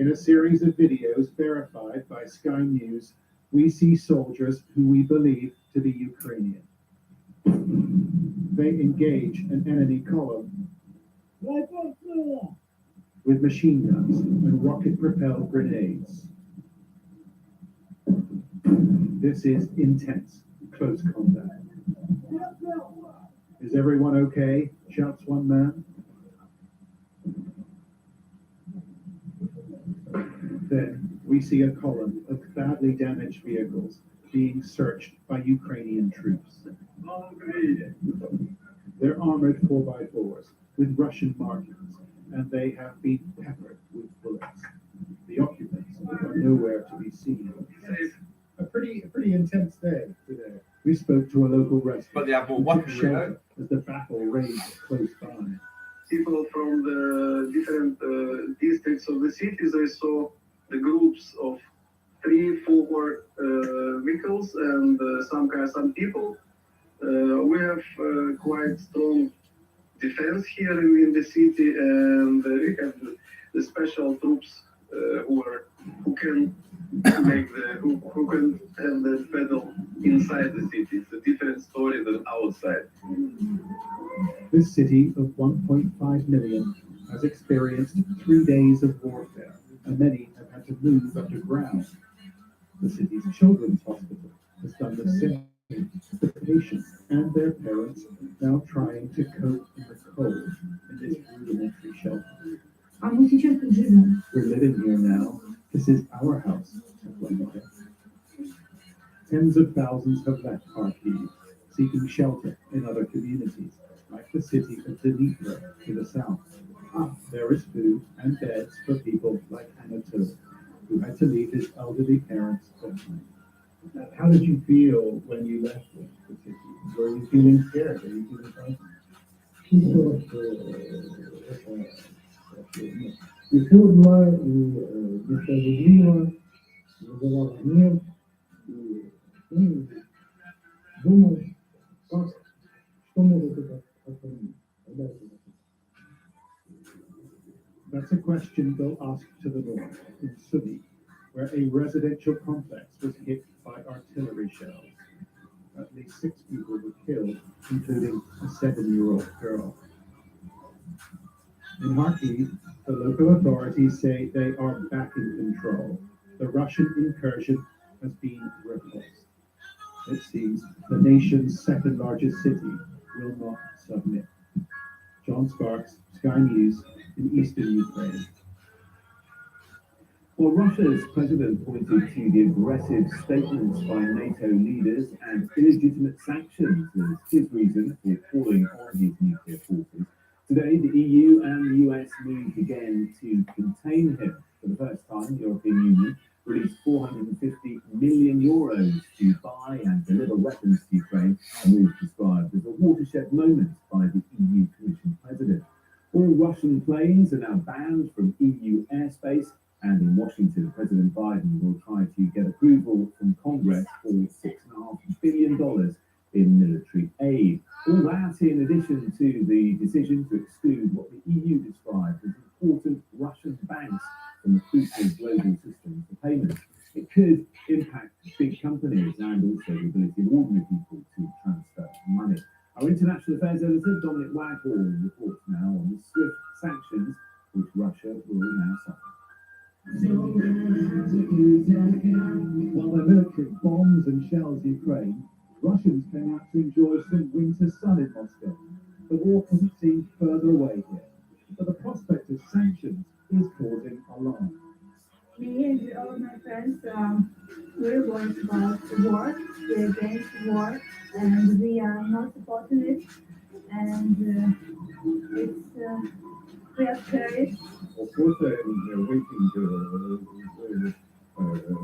In a series of videos verified by Sky News, we see soldiers who we believe to be Ukrainian. They engage an enemy column with machine guns and rocket-propelled grenades. This is intense, close combat. Is everyone okay? Shouts one man. Then we see a column of badly damaged vehicles being searched by Ukrainian troops. They're armored 4x4s with Russian markings, and they have been peppered with bullets. The occupants are nowhere to be seen. A pretty intense day today. We spoke to a local resident. But they have more weaponry, shelter as the battle raged close by. People from the different districts of the city, they saw the groups of 3-4 vehicles and some people. We have quite strong defense here in the city, and we have the special troops who can who can have the battle inside the city. It's a different story than outside. This city of 1.5 million has experienced 3 days of warfare, and many have had to move underground. The city's children's hospital has done the same. The patients and their parents now trying to cope in the cold in this rudimentary shelter. We're living here now. This is our house. Tens of thousands have left Kharkiv, seeking shelter in other communities, like the city of Dnipro to the south. There is food and beds for people like Anatol, who had to leave his elderly parents behind. How did you feel when you left the city? Were you feeling scared? Were you feeling frightened? That's a question they'll ask to the north, in Sumy, where a residential complex was hit by artillery shells. At least 6 people were killed, including a 7-year-old girl. In Kharkiv, the local authorities say they are back in control. The Russian incursion has been repulsed. It seems the nation's second largest city will not submit. John Sparks, Sky News, in eastern Ukraine. Well, Russia's president pointed to the aggressive statements by NATO leaders and illegitimate sanctions as his reason for calling on his nuclear forces. Today, the EU and the US moved again to contain him. For the first time, the European Union released 450 million euros to buy and deliver weapons to Ukraine, a move described as a watershed moment by the EU Commission president. All Russian planes are now banned from EU airspace, and in Washington, President Biden will try to get approval from Congress for $6.5 billion in military aid. All that in addition to the decision to exclude what the EU described as important Russian banks from the crucial global system for payments. It could impact big companies and also the ability of ordinary people to transfer money. Our international affairs editor, Dominic Waghorn, reports now on the swift sanctions which Russia will now suffer. While their military bombs and shells Ukraine, Russians came out to enjoy some winter sun in Moscow. The war couldn't seem further away here, but the prospect of sanctions is causing alarm. Me and all my friends, we're worried about the war, we're against war, and we are not supporting it, and we are scared Of course, I'm waiting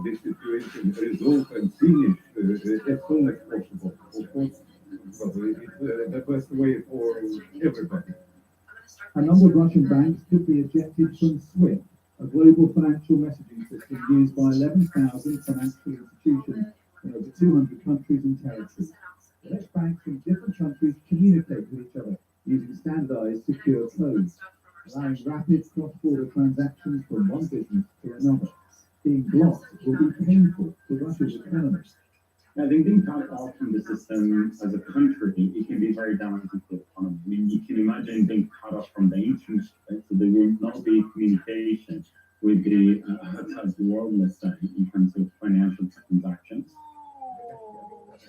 this situation resolved and finished as soon as possible. Of course, but it's the best way for everybody. A number of Russian banks could be ejected from SWIFT, a global financial messaging system used by 11,000 financial institutions in over 200 countries and territories. It lets banks from different countries communicate with each other using standardized secure codes, allowing rapid cross-border transactions from one business to another. Being blocked will be painful to Russia's economy. I think being cut off from the system as a country, it can be very damaging to the economy. I mean, you can imagine being cut off from the internet, right? So there will not be communication with the outside world, let's say, in terms of financial transactions.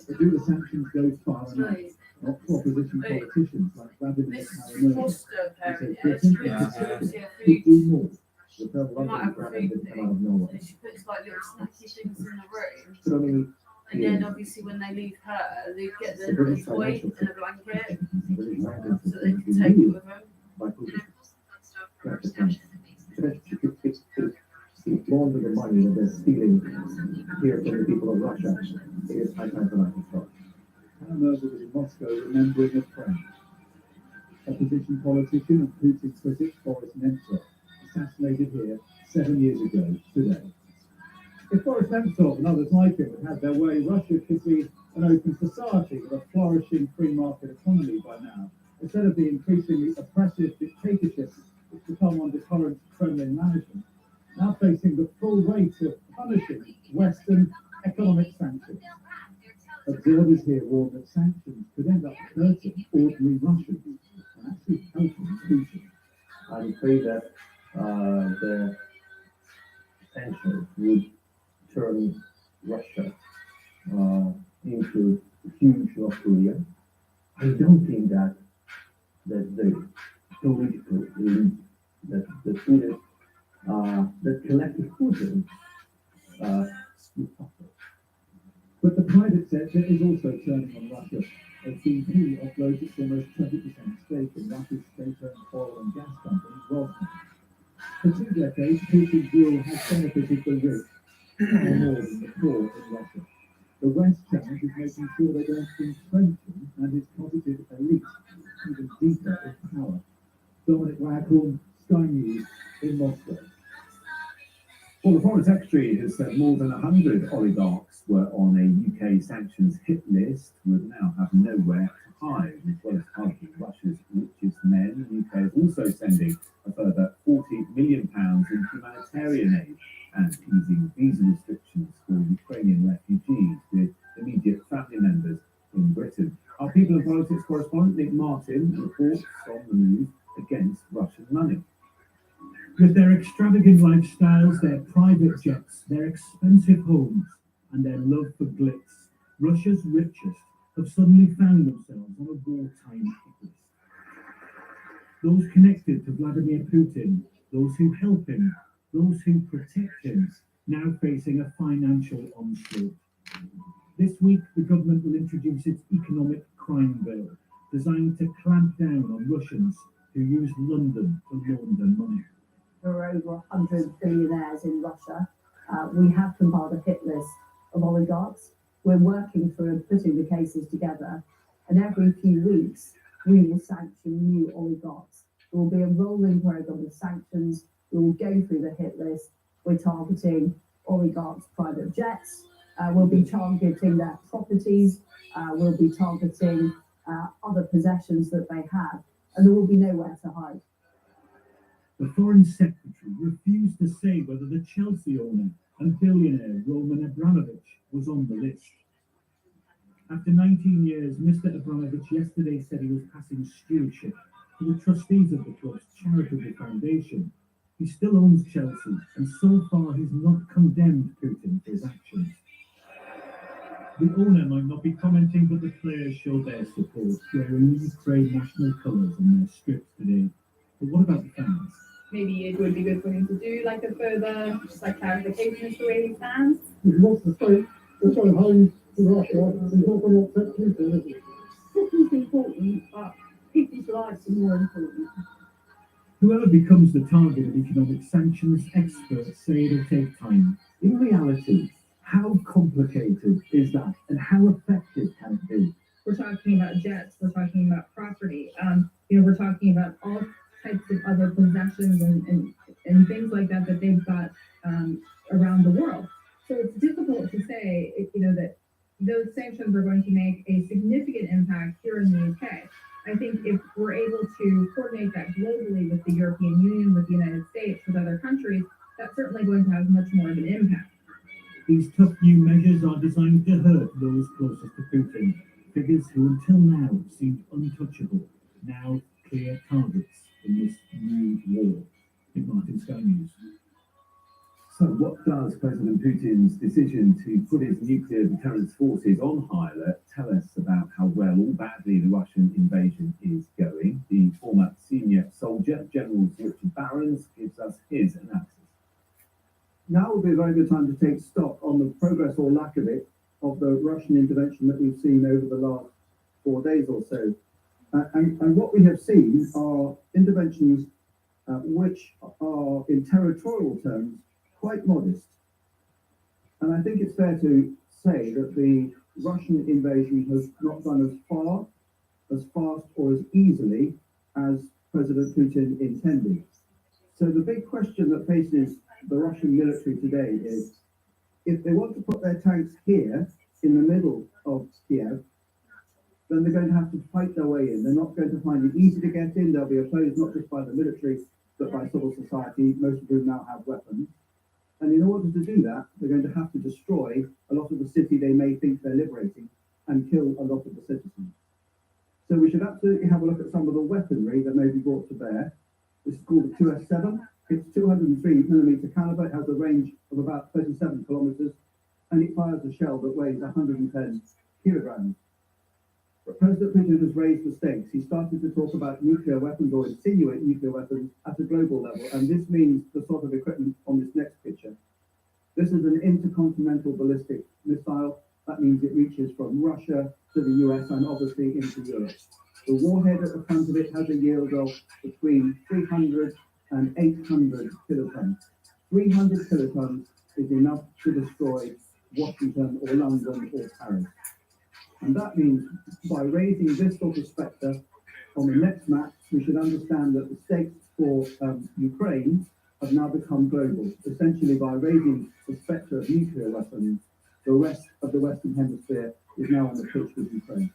But do the sanctions go far enough? Not for opposition politicians like Vladimir Putin, who say Britain could do more. The federal government didn't come out of nowhere. She puts like little snacky things in the room. But I mean, And then obviously when they leave her, they get the little toy and a blanket so they can take it with them. Launder the money that they're stealing here from the people of Russia. It is high time for that to stop. Anna Merkel was in Moscow remembering a friend. Opposition politician and Putin critic Boris Nemtsov, assassinated here 7 years ago today. If Boris Nemtsov and others like him had had their way, Russia could be an open society with a flourishing free market economy by now, instead of the increasingly oppressive dictatorship which become under current Kremlin management, now facing the full weight of punishing Western economic sanctions. Observers here warn that sanctions could end up hurting ordinary Russians and actually helping Putin. I'm afraid that the sanctions would turn Russia into a huge North Korea. I don't think that the political elite, that the Putin, the collective Putin, would suffer. But the private sector is also turning on Russia, as BP offloads its almost 20% stake in Russia's state-owned oil and gas company, Rosneft. For 2 decades, Putin's rule has benefited the rich far more than the poor in Russia. The West's challenge is making sure they don't entrench him and his positive elite even deeper in power. Dominic Waghorn, Sky News in Moscow. Well, the Foreign Secretary has said more than 100 oligarchs were on a UK sanctions hit list would now have nowhere to hide, as well as targeting Russia's richest men. The UK is also sending a further £40 million in humanitarian aid and easing visa restrictions for Ukrainian refugees with immediate family members in Britain. Our People and Politics correspondent Nick Martin reports on the move against Russian money. With their extravagant lifestyles, their private jets, their expensive homes, and their love for glitz, Russia's richest have suddenly found themselves on a wartime hit list. Those connected to Vladimir Putin, those who help him, those who protect him, now facing a financial onslaught. This week, the government will introduce its economic crime bill, designed to clamp down on Russians who use London to launder money. There are over 100 billionaires in Russia. We have compiled a hit list of oligarchs. We're working through putting the cases together, and every few weeks we will sanction new oligarchs. There will be a rolling program of sanctions. We will go through the hit list. We're targeting oligarchs' private jets. We'll be targeting their properties. We'll be targeting other possessions that they have, and there will be nowhere to hide. The Foreign Secretary refused to say whether the Chelsea owner and billionaire Roman Abramovich was on the list. After 19 years, Mr. Abramovich yesterday said he was passing stewardship to the trustees of the club's charitable foundation. He still owns Chelsea, and so far he's not condemned Putin for his actions. The owner might not be commenting, but the players show their support, wearing the Ukraine national colours on their strips today. But what about the fans? Maybe it would be good for him to do like a further, just like clarification as to where he stands. He wants to say, it's on home to Russia, he's not going to accept Putin, is he? Putin's important, but people's lives are more important. Whoever becomes the target of economic sanctions, experts say it'll take time. In reality, how complicated is that and how effective can it be? We're talking about jets, we're talking about property, we're talking about all types of other possessions and things like that that they've got around the world. So it's difficult to say, that those sanctions are going to make a significant impact here in the UK. I think if we're able to coordinate that globally with the European Union, with the United States, with other countries, that's certainly going to have much more of an impact. These tough new measures are designed to hurt those closest to Putin, figures who until now seemed untouchable, now clear targets in this new war. In Martin, Sky News. So what does President Putin's decision to put his nuclear deterrence forces on high alert tell us about how well or badly the Russian invasion is going? The former senior soldier, General Richard Barons, gives us his analysis. Now would be a very good time to take stock on the progress or lack of it of the Russian intervention that we've seen over the last 4 days or so. And what we have seen are interventions which are, in territorial terms, quite modest. And I think it's fair to say that the Russian invasion has not gone as far, as fast, or as easily as President Putin intended. So the big question that faces the Russian military today is, if they want to put their tanks here in the middle of Kiev, then they're going to have to fight their way in. They're not going to find it easy to get in. They'll be opposed not just by the military, but by civil society, most of whom now have weapons. And in order to do that, they're going to have to destroy a lot of the city they may think they're liberating and kill a lot of the citizens. So we should absolutely have a look at some of the weaponry that may be brought to bear. This is called the 2S7. It's 203mm caliber. It has a range of about 37 kilometers, and it fires a shell that weighs 110 kilograms. But President Putin has raised the stakes. He started to talk about nuclear weapons or insinuate nuclear weapons at a global level, and this means the sort of equipment on this next picture. This is an intercontinental ballistic missile. That means it reaches from Russia to the US and obviously into Europe. The warhead at the front of it has a yield of between 300 and 800 kilotons. 300 kilotons is enough to destroy Washington or London or Paris. And that means by raising this sort of spectre on the next map, we should understand that the stakes for Ukraine have now become global. Essentially, by raising the spectre of nuclear weapons, the rest of the Western Hemisphere is now on the pitch with Ukraine.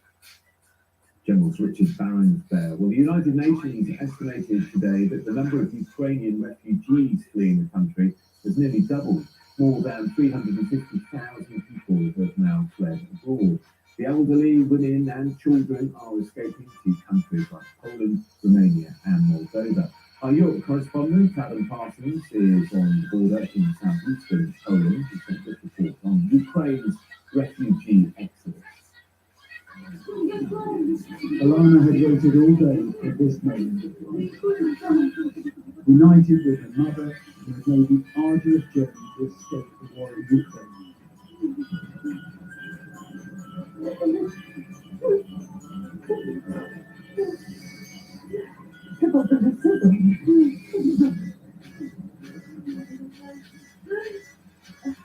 General Richard Barons there. Well, the United Nations estimated today that the number of Ukrainian refugees fleeing the country has nearly doubled. More than 350,000 people have now fled abroad. The elderly, women and children are escaping to countries like Poland, Romania and Moldova. Our Europe correspondent, Adam Parsons, is on the border in southeastern Poland to send this report on Ukraine's refugee exodus. Alana had waited all day for this moment. United with her mother, who had made the arduous journey to escape the war in Ukraine.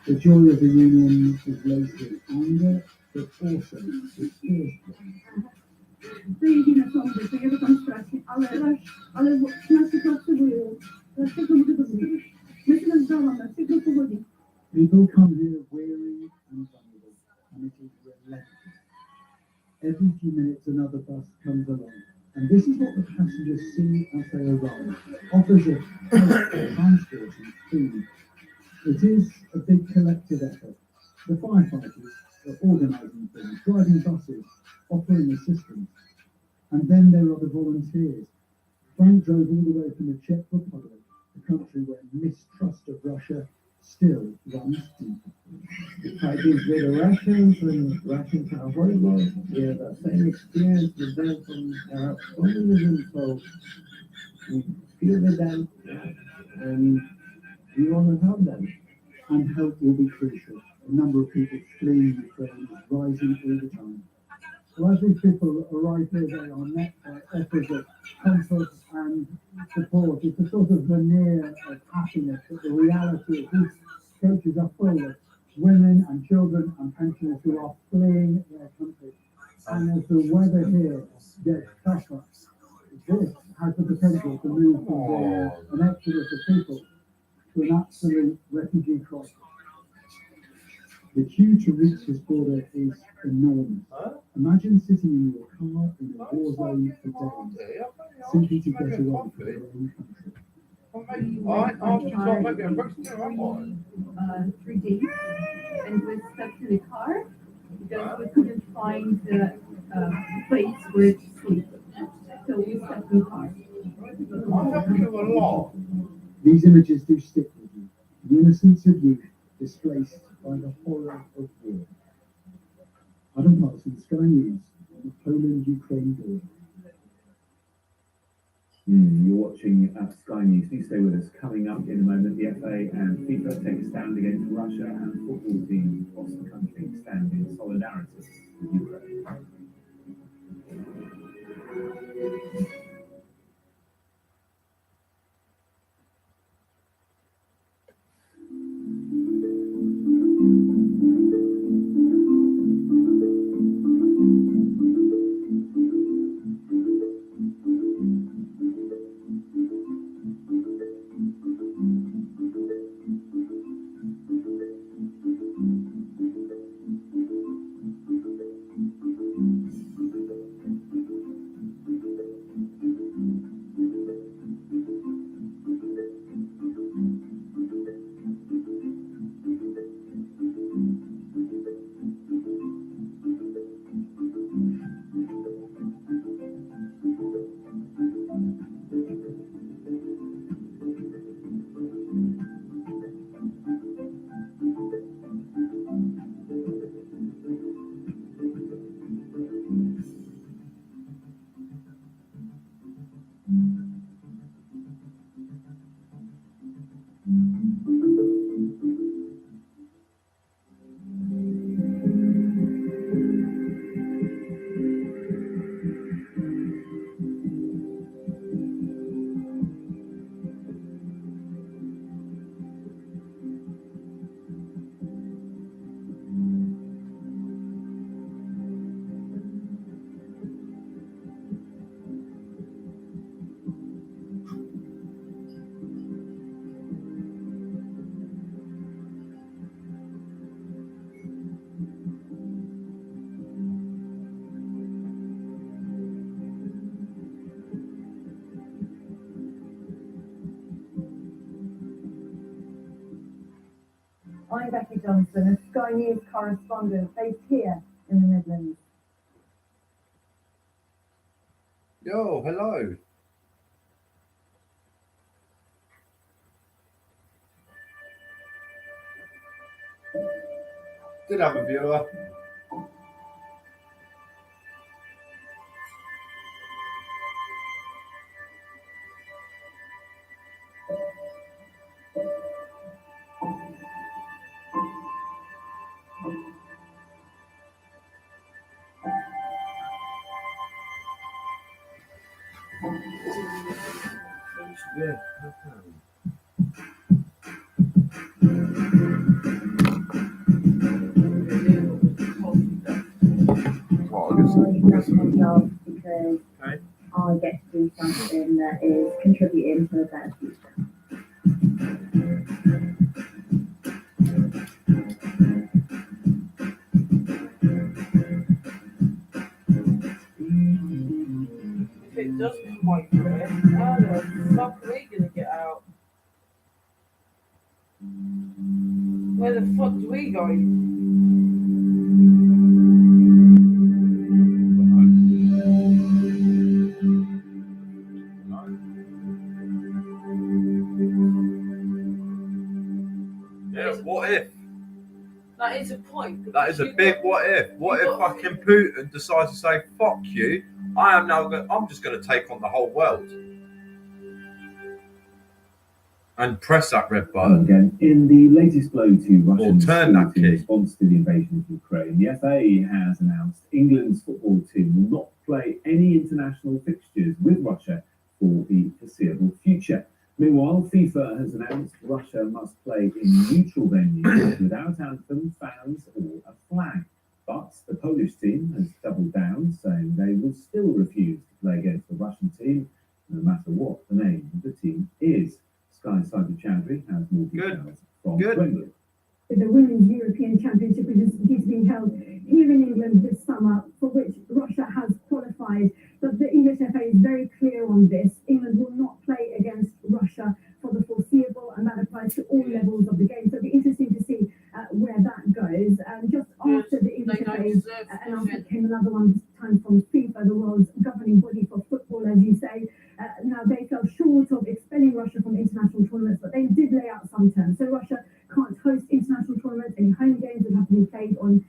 The joy of the union is laced with anger, but also with fear. To jedyne sądy, to nie demonstracje, ale nas się potrzebują. Dlaczego może to zmienić? My się nazywamy, dlaczego powodzi? People come here weary and vulnerable, and it is relentless. Every few minutes another bus comes along, and this is what the passengers see as they arrive. Offers of transport and food. It is a big collective effort. The firefighters are organising things, driving buses, offering assistance. And then there are the volunteers. Frank drove all the way from the Czech Republic, a country where mistrust of Russia still runs deep. The fight is with the Russians, and Russians are horrible. We have the same experience with them from our communism, so we feel with them, and we want to help them. And help will be crucial. The number of people fleeing Ukraine is rising all the time. So as these people arrive here, they are met by offers of comfort and support. It's a sort of veneer of happiness, but the reality is these churches are full of women and children and pensioners who are fleeing their country. And as the weather here gets tougher, this has the potential to move from being an exodus of people to an absolute refugee crisis. The queue to reach this border is enormous. Imagine sitting in your car in a war zone for days, simply to get away from your own country. Three days, and we stuck in the car because we couldn't find the place where to sleep. So we stuck in the car. These images do stick with you. The innocence of youth displaced by the horror of war. Adam Parsons, Sky News, on the Poland-Ukraine border. You're watching Sky News. Please stay with us. Coming up in a moment, the FA and FIFA take a stand against Russia, and football teams across the country stand in solidarity with Ukraine. I'm Becky Johnson, a Sky News correspondent based here in the Midlands. Yo, hello. Did have a viewer. Yeah. My job because I get to do something that is contributing to a better future. If it does come away from it, how the fuck are we gonna get out? Where the fuck do we go? Yeah, what if? That is a point. That is a big what if. What if fucking Putin decides to say, fuck you, I'm just going to take on the whole world. And press that red Hello button. again. In the latest blow to Russian turn that security in key. response to the invasion of Ukraine, the FA has announced England's football team will not play any international fixtures with Russia for the foreseeable future. Meanwhile, FIFA has announced Russia must play in neutral venues without anthem, fans, or a flag. But the Polish team has doubled down, saying they will still refuse to play against the Russian team, no matter what the name of the team is. Sky Cyber Chowdhury has more details from Wembley. The Women's European Championship is due to be held here in England this summer, for which Russia has qualified. But the English FA is very clear on this. England will not play against Russia for the foreseeable, and that applies to all levels of the game. So it'll be interesting to see where that goes. And just after the English FA's announcement came another one, this time from FIFA, the world's governing body for football, as you say. Now, they fell short of expelling Russia from international tournaments, but they did lay out some terms. So Russia can't host international tournaments. Any home games would have to be played on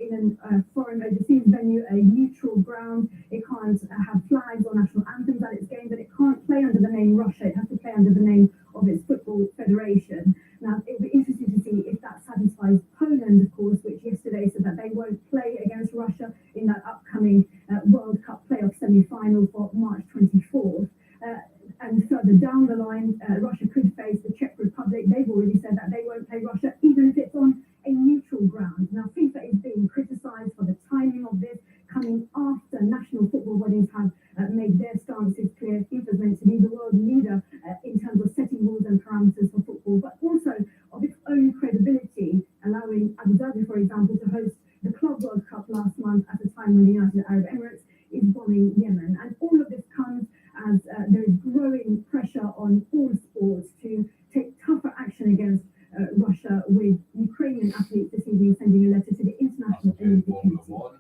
in a foreign overseas venue, a neutral ground. It can't have flags or national anthems at its games, and it can't play under the name Russia. It has to play under the name of its football federation. Now, it'll be interesting to see if that satisfies Poland, of course, which yesterday said that they won't play against Russia in that upcoming World Cup playoff semi-final for March 24th. And further down the line, Russia could face the Czech Republic. They've already said that they won't play Russia, even if it's on a neutral ground. Now, FIFA is being criticised for the timing of this, coming after national football bodies have made their stances clear. FIFA is meant to be the world leader in terms of setting rules and parameters for football, but also of its own credibility, allowing Abu Dhabi, for example, to host the Club World Cup last month at a time when the United Arab Emirates is bombing Yemen. And all of this comes as there is growing pressure on all sports to take tougher action against Russia, with Ukrainian athletes this evening sending a letter to the International Olympic Committee.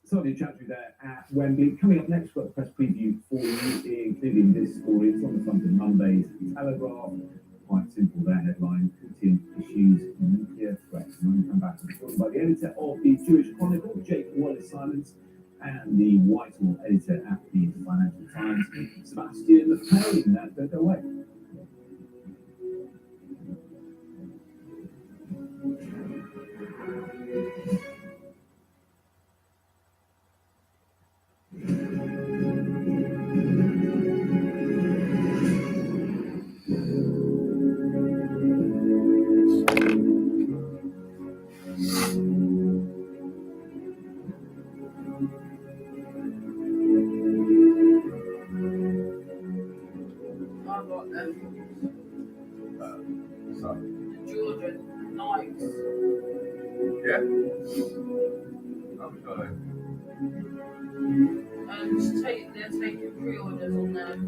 Sorry, Chowdhury there at Wembley. Coming up next, we've got a press preview for you, including this story. It's on the front of Monday's Telegraph. Quite simple, their headline: Putin issues nuclear threats. And when we come back, we'll be joined by the editor of the Jewish Chronicle, Jake Wallace-Simons, and the Whitehall editor at the Financial Times, Sebastian Payne. Don't go away. I got them. The Jordan Knights. Yeah? I'm sorry. And they're taking pre-orders on them.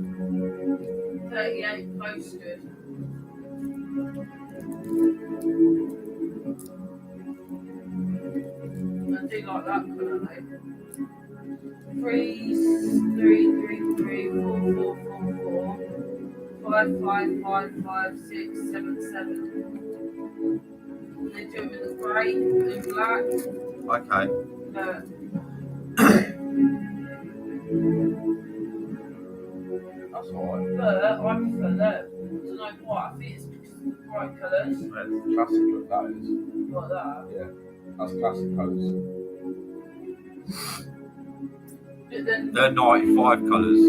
38 posted. I do like that colour though. 3 3 3 3 4 4 4 4 5 5 5 5 6 7 7. They do them in the grey and black. Okay. That's alright. But I prefer that. I don't know why. I think it's because of the bright colours. That's classic look, that is. Like that. Yeah. That's classic colours. But then They're 95 colours.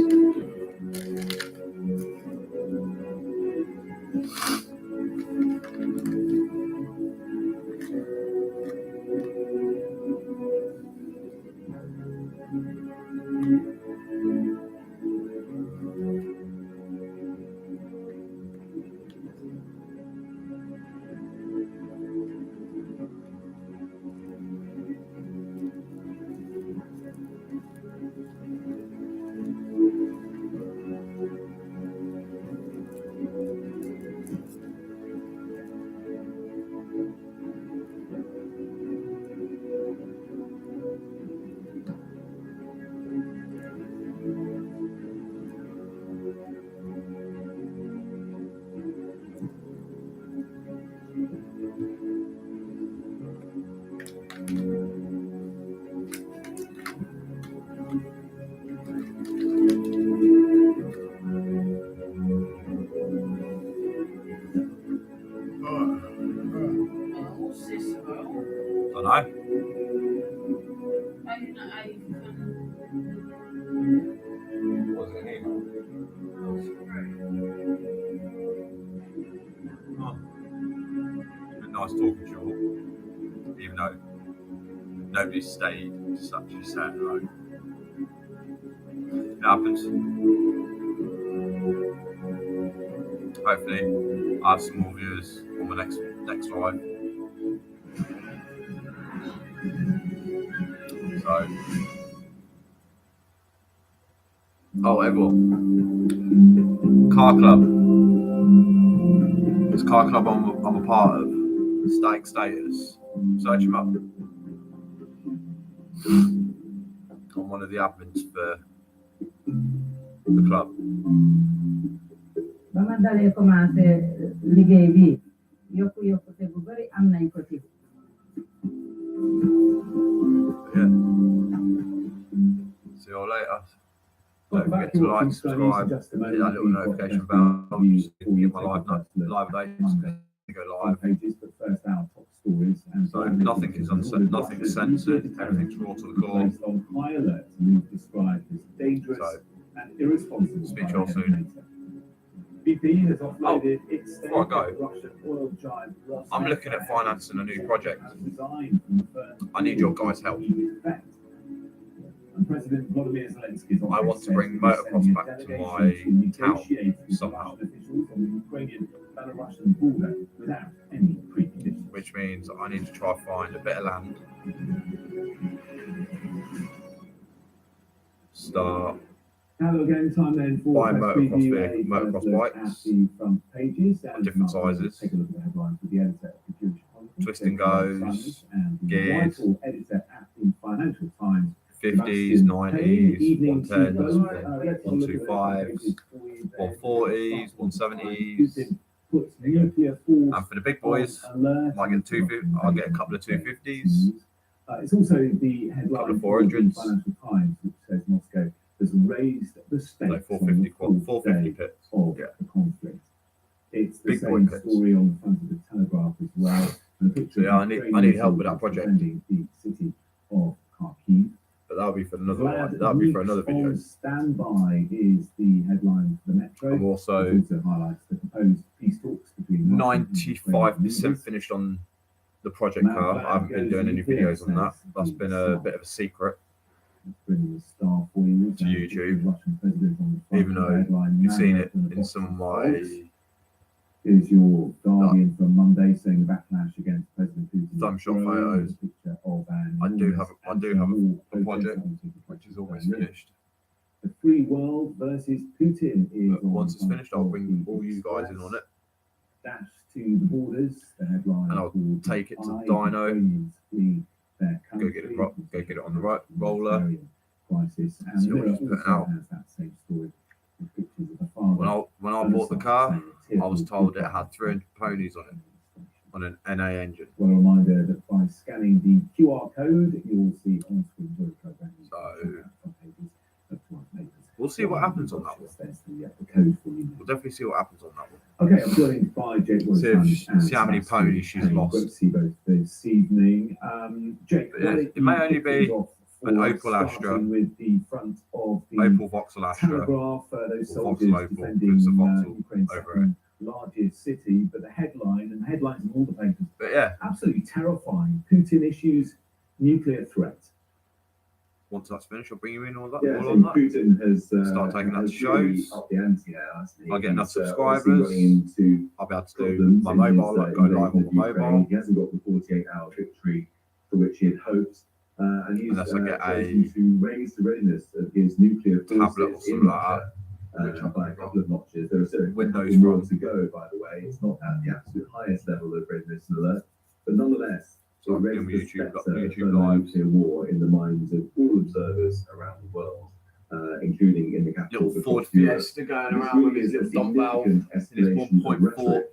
know. Was it an email? Oh. It's been nice talking to you all, even though nobody stayed to such a sad hello. It happens. Hopefully, I have some more viewers on my next live. So, oh, everyone, car club. This car club I'm a part of, Static Status. Search him up. I'm one of the admins for the club. ba ma dalee commencé liggéey bi yokkute bu bari am nañ ko ci. Yeah. See you all later. Don't forget to like, subscribe, hit that little notification bell. Just get my live dates. Go live. So nothing's censored. Everything's raw to the core. So speak to you all soon. BP has offloaded its Before I go, I'm looking at financing a new project. I need your guys' help. I want to bring motocross back to my town somehow. Which means I need to try find a bit of land. Start buying motocross bikes of different sizes. Twist and goes, gears, 50s, 90s, 110s, 125s, 140s, 170s. And for the big boys, I'll get a couple of 250s. It's also the headline couple of 400s. Financial Times, which says Moscow has raised the stakes like 450 pips of the conflict. It's the same story on the front of the Telegraph as well. So yeah, I need help with that project. The city of Kharkiv. But that'll be for another one. That'll be for another video. On standby is the headline for the Metro. I'm also highlights the proposed peace talks between 95% finished on the project car. I haven't been doing any videos on that. That's been a bit of a secret to YouTube, even though you've seen it in some of my. Is your Guardian from Monday saying the backlash against President Putin? Thumb shot photos. I do have a project which is almost finished. The free world versus Putin is. But once it's finished, I'll bring all you guys in on it. Dash to the borders. The headline. And I'll take it to Dino. Go get it on the roller. Crisis. See what he's putting out. When I bought the car, I was told it had 300 ponies on it, on an NA engine. Well, a reminder that by scanning the QR code, you will see on-screen program. So we'll see what happens on that one. We'll definitely see what happens on that one. Okay, I'm joined by Jake. See how many ponies she's lost. See both this evening. Jake, yeah, it may only be an Opel Astra, with the front of the Opel Vauxhall Astra, those Vauxhall Opel, because the Vauxhall over it. Largest city, but the headlines in all the papers. But yeah, absolutely terrifying. Putin issues nuclear threat. Once that's finished, I'll bring you in all that. Yeah, all on that. Putin has start taking that to shows. Up the ante, I'll get enough subscribers. I'll be able to do my mobile, like go live on my mobile. He hasn't got the 48-hour victory for which he had hoped. And he's chosen to raise the readiness of his nuclear tablet or something like that. By a couple of notches. There are certainly Windows more to go, by the way. It's not at the absolute highest level of readiness and alert, but nonetheless, so it raises the spectre of a nuclear war in the minds of all observers around the world, including in the capital. Little Ford Fiesta going around with his little dump valve in his 1.4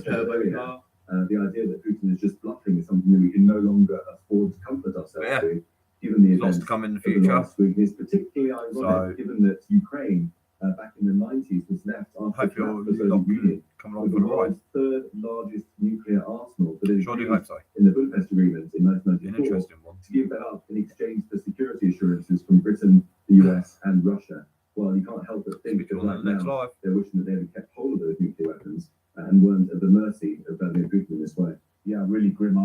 turbo car. The idea that Putin is just bluffing is something that we can no longer afford to comfort ourselves with, given the events to come in the of the future. last week. It's particularly ironic, given that Ukraine back in the 90s was left after the Soviet Union Come along with for the the ride. world's third largest nuclear arsenal that is Sure do used hope so. in the Budapest Agreement in An 1994 interesting one. to give that up in exchange for security assurances from Britain, the US, and Russia. Well, you can't help but think Speak to that you on right the next now live.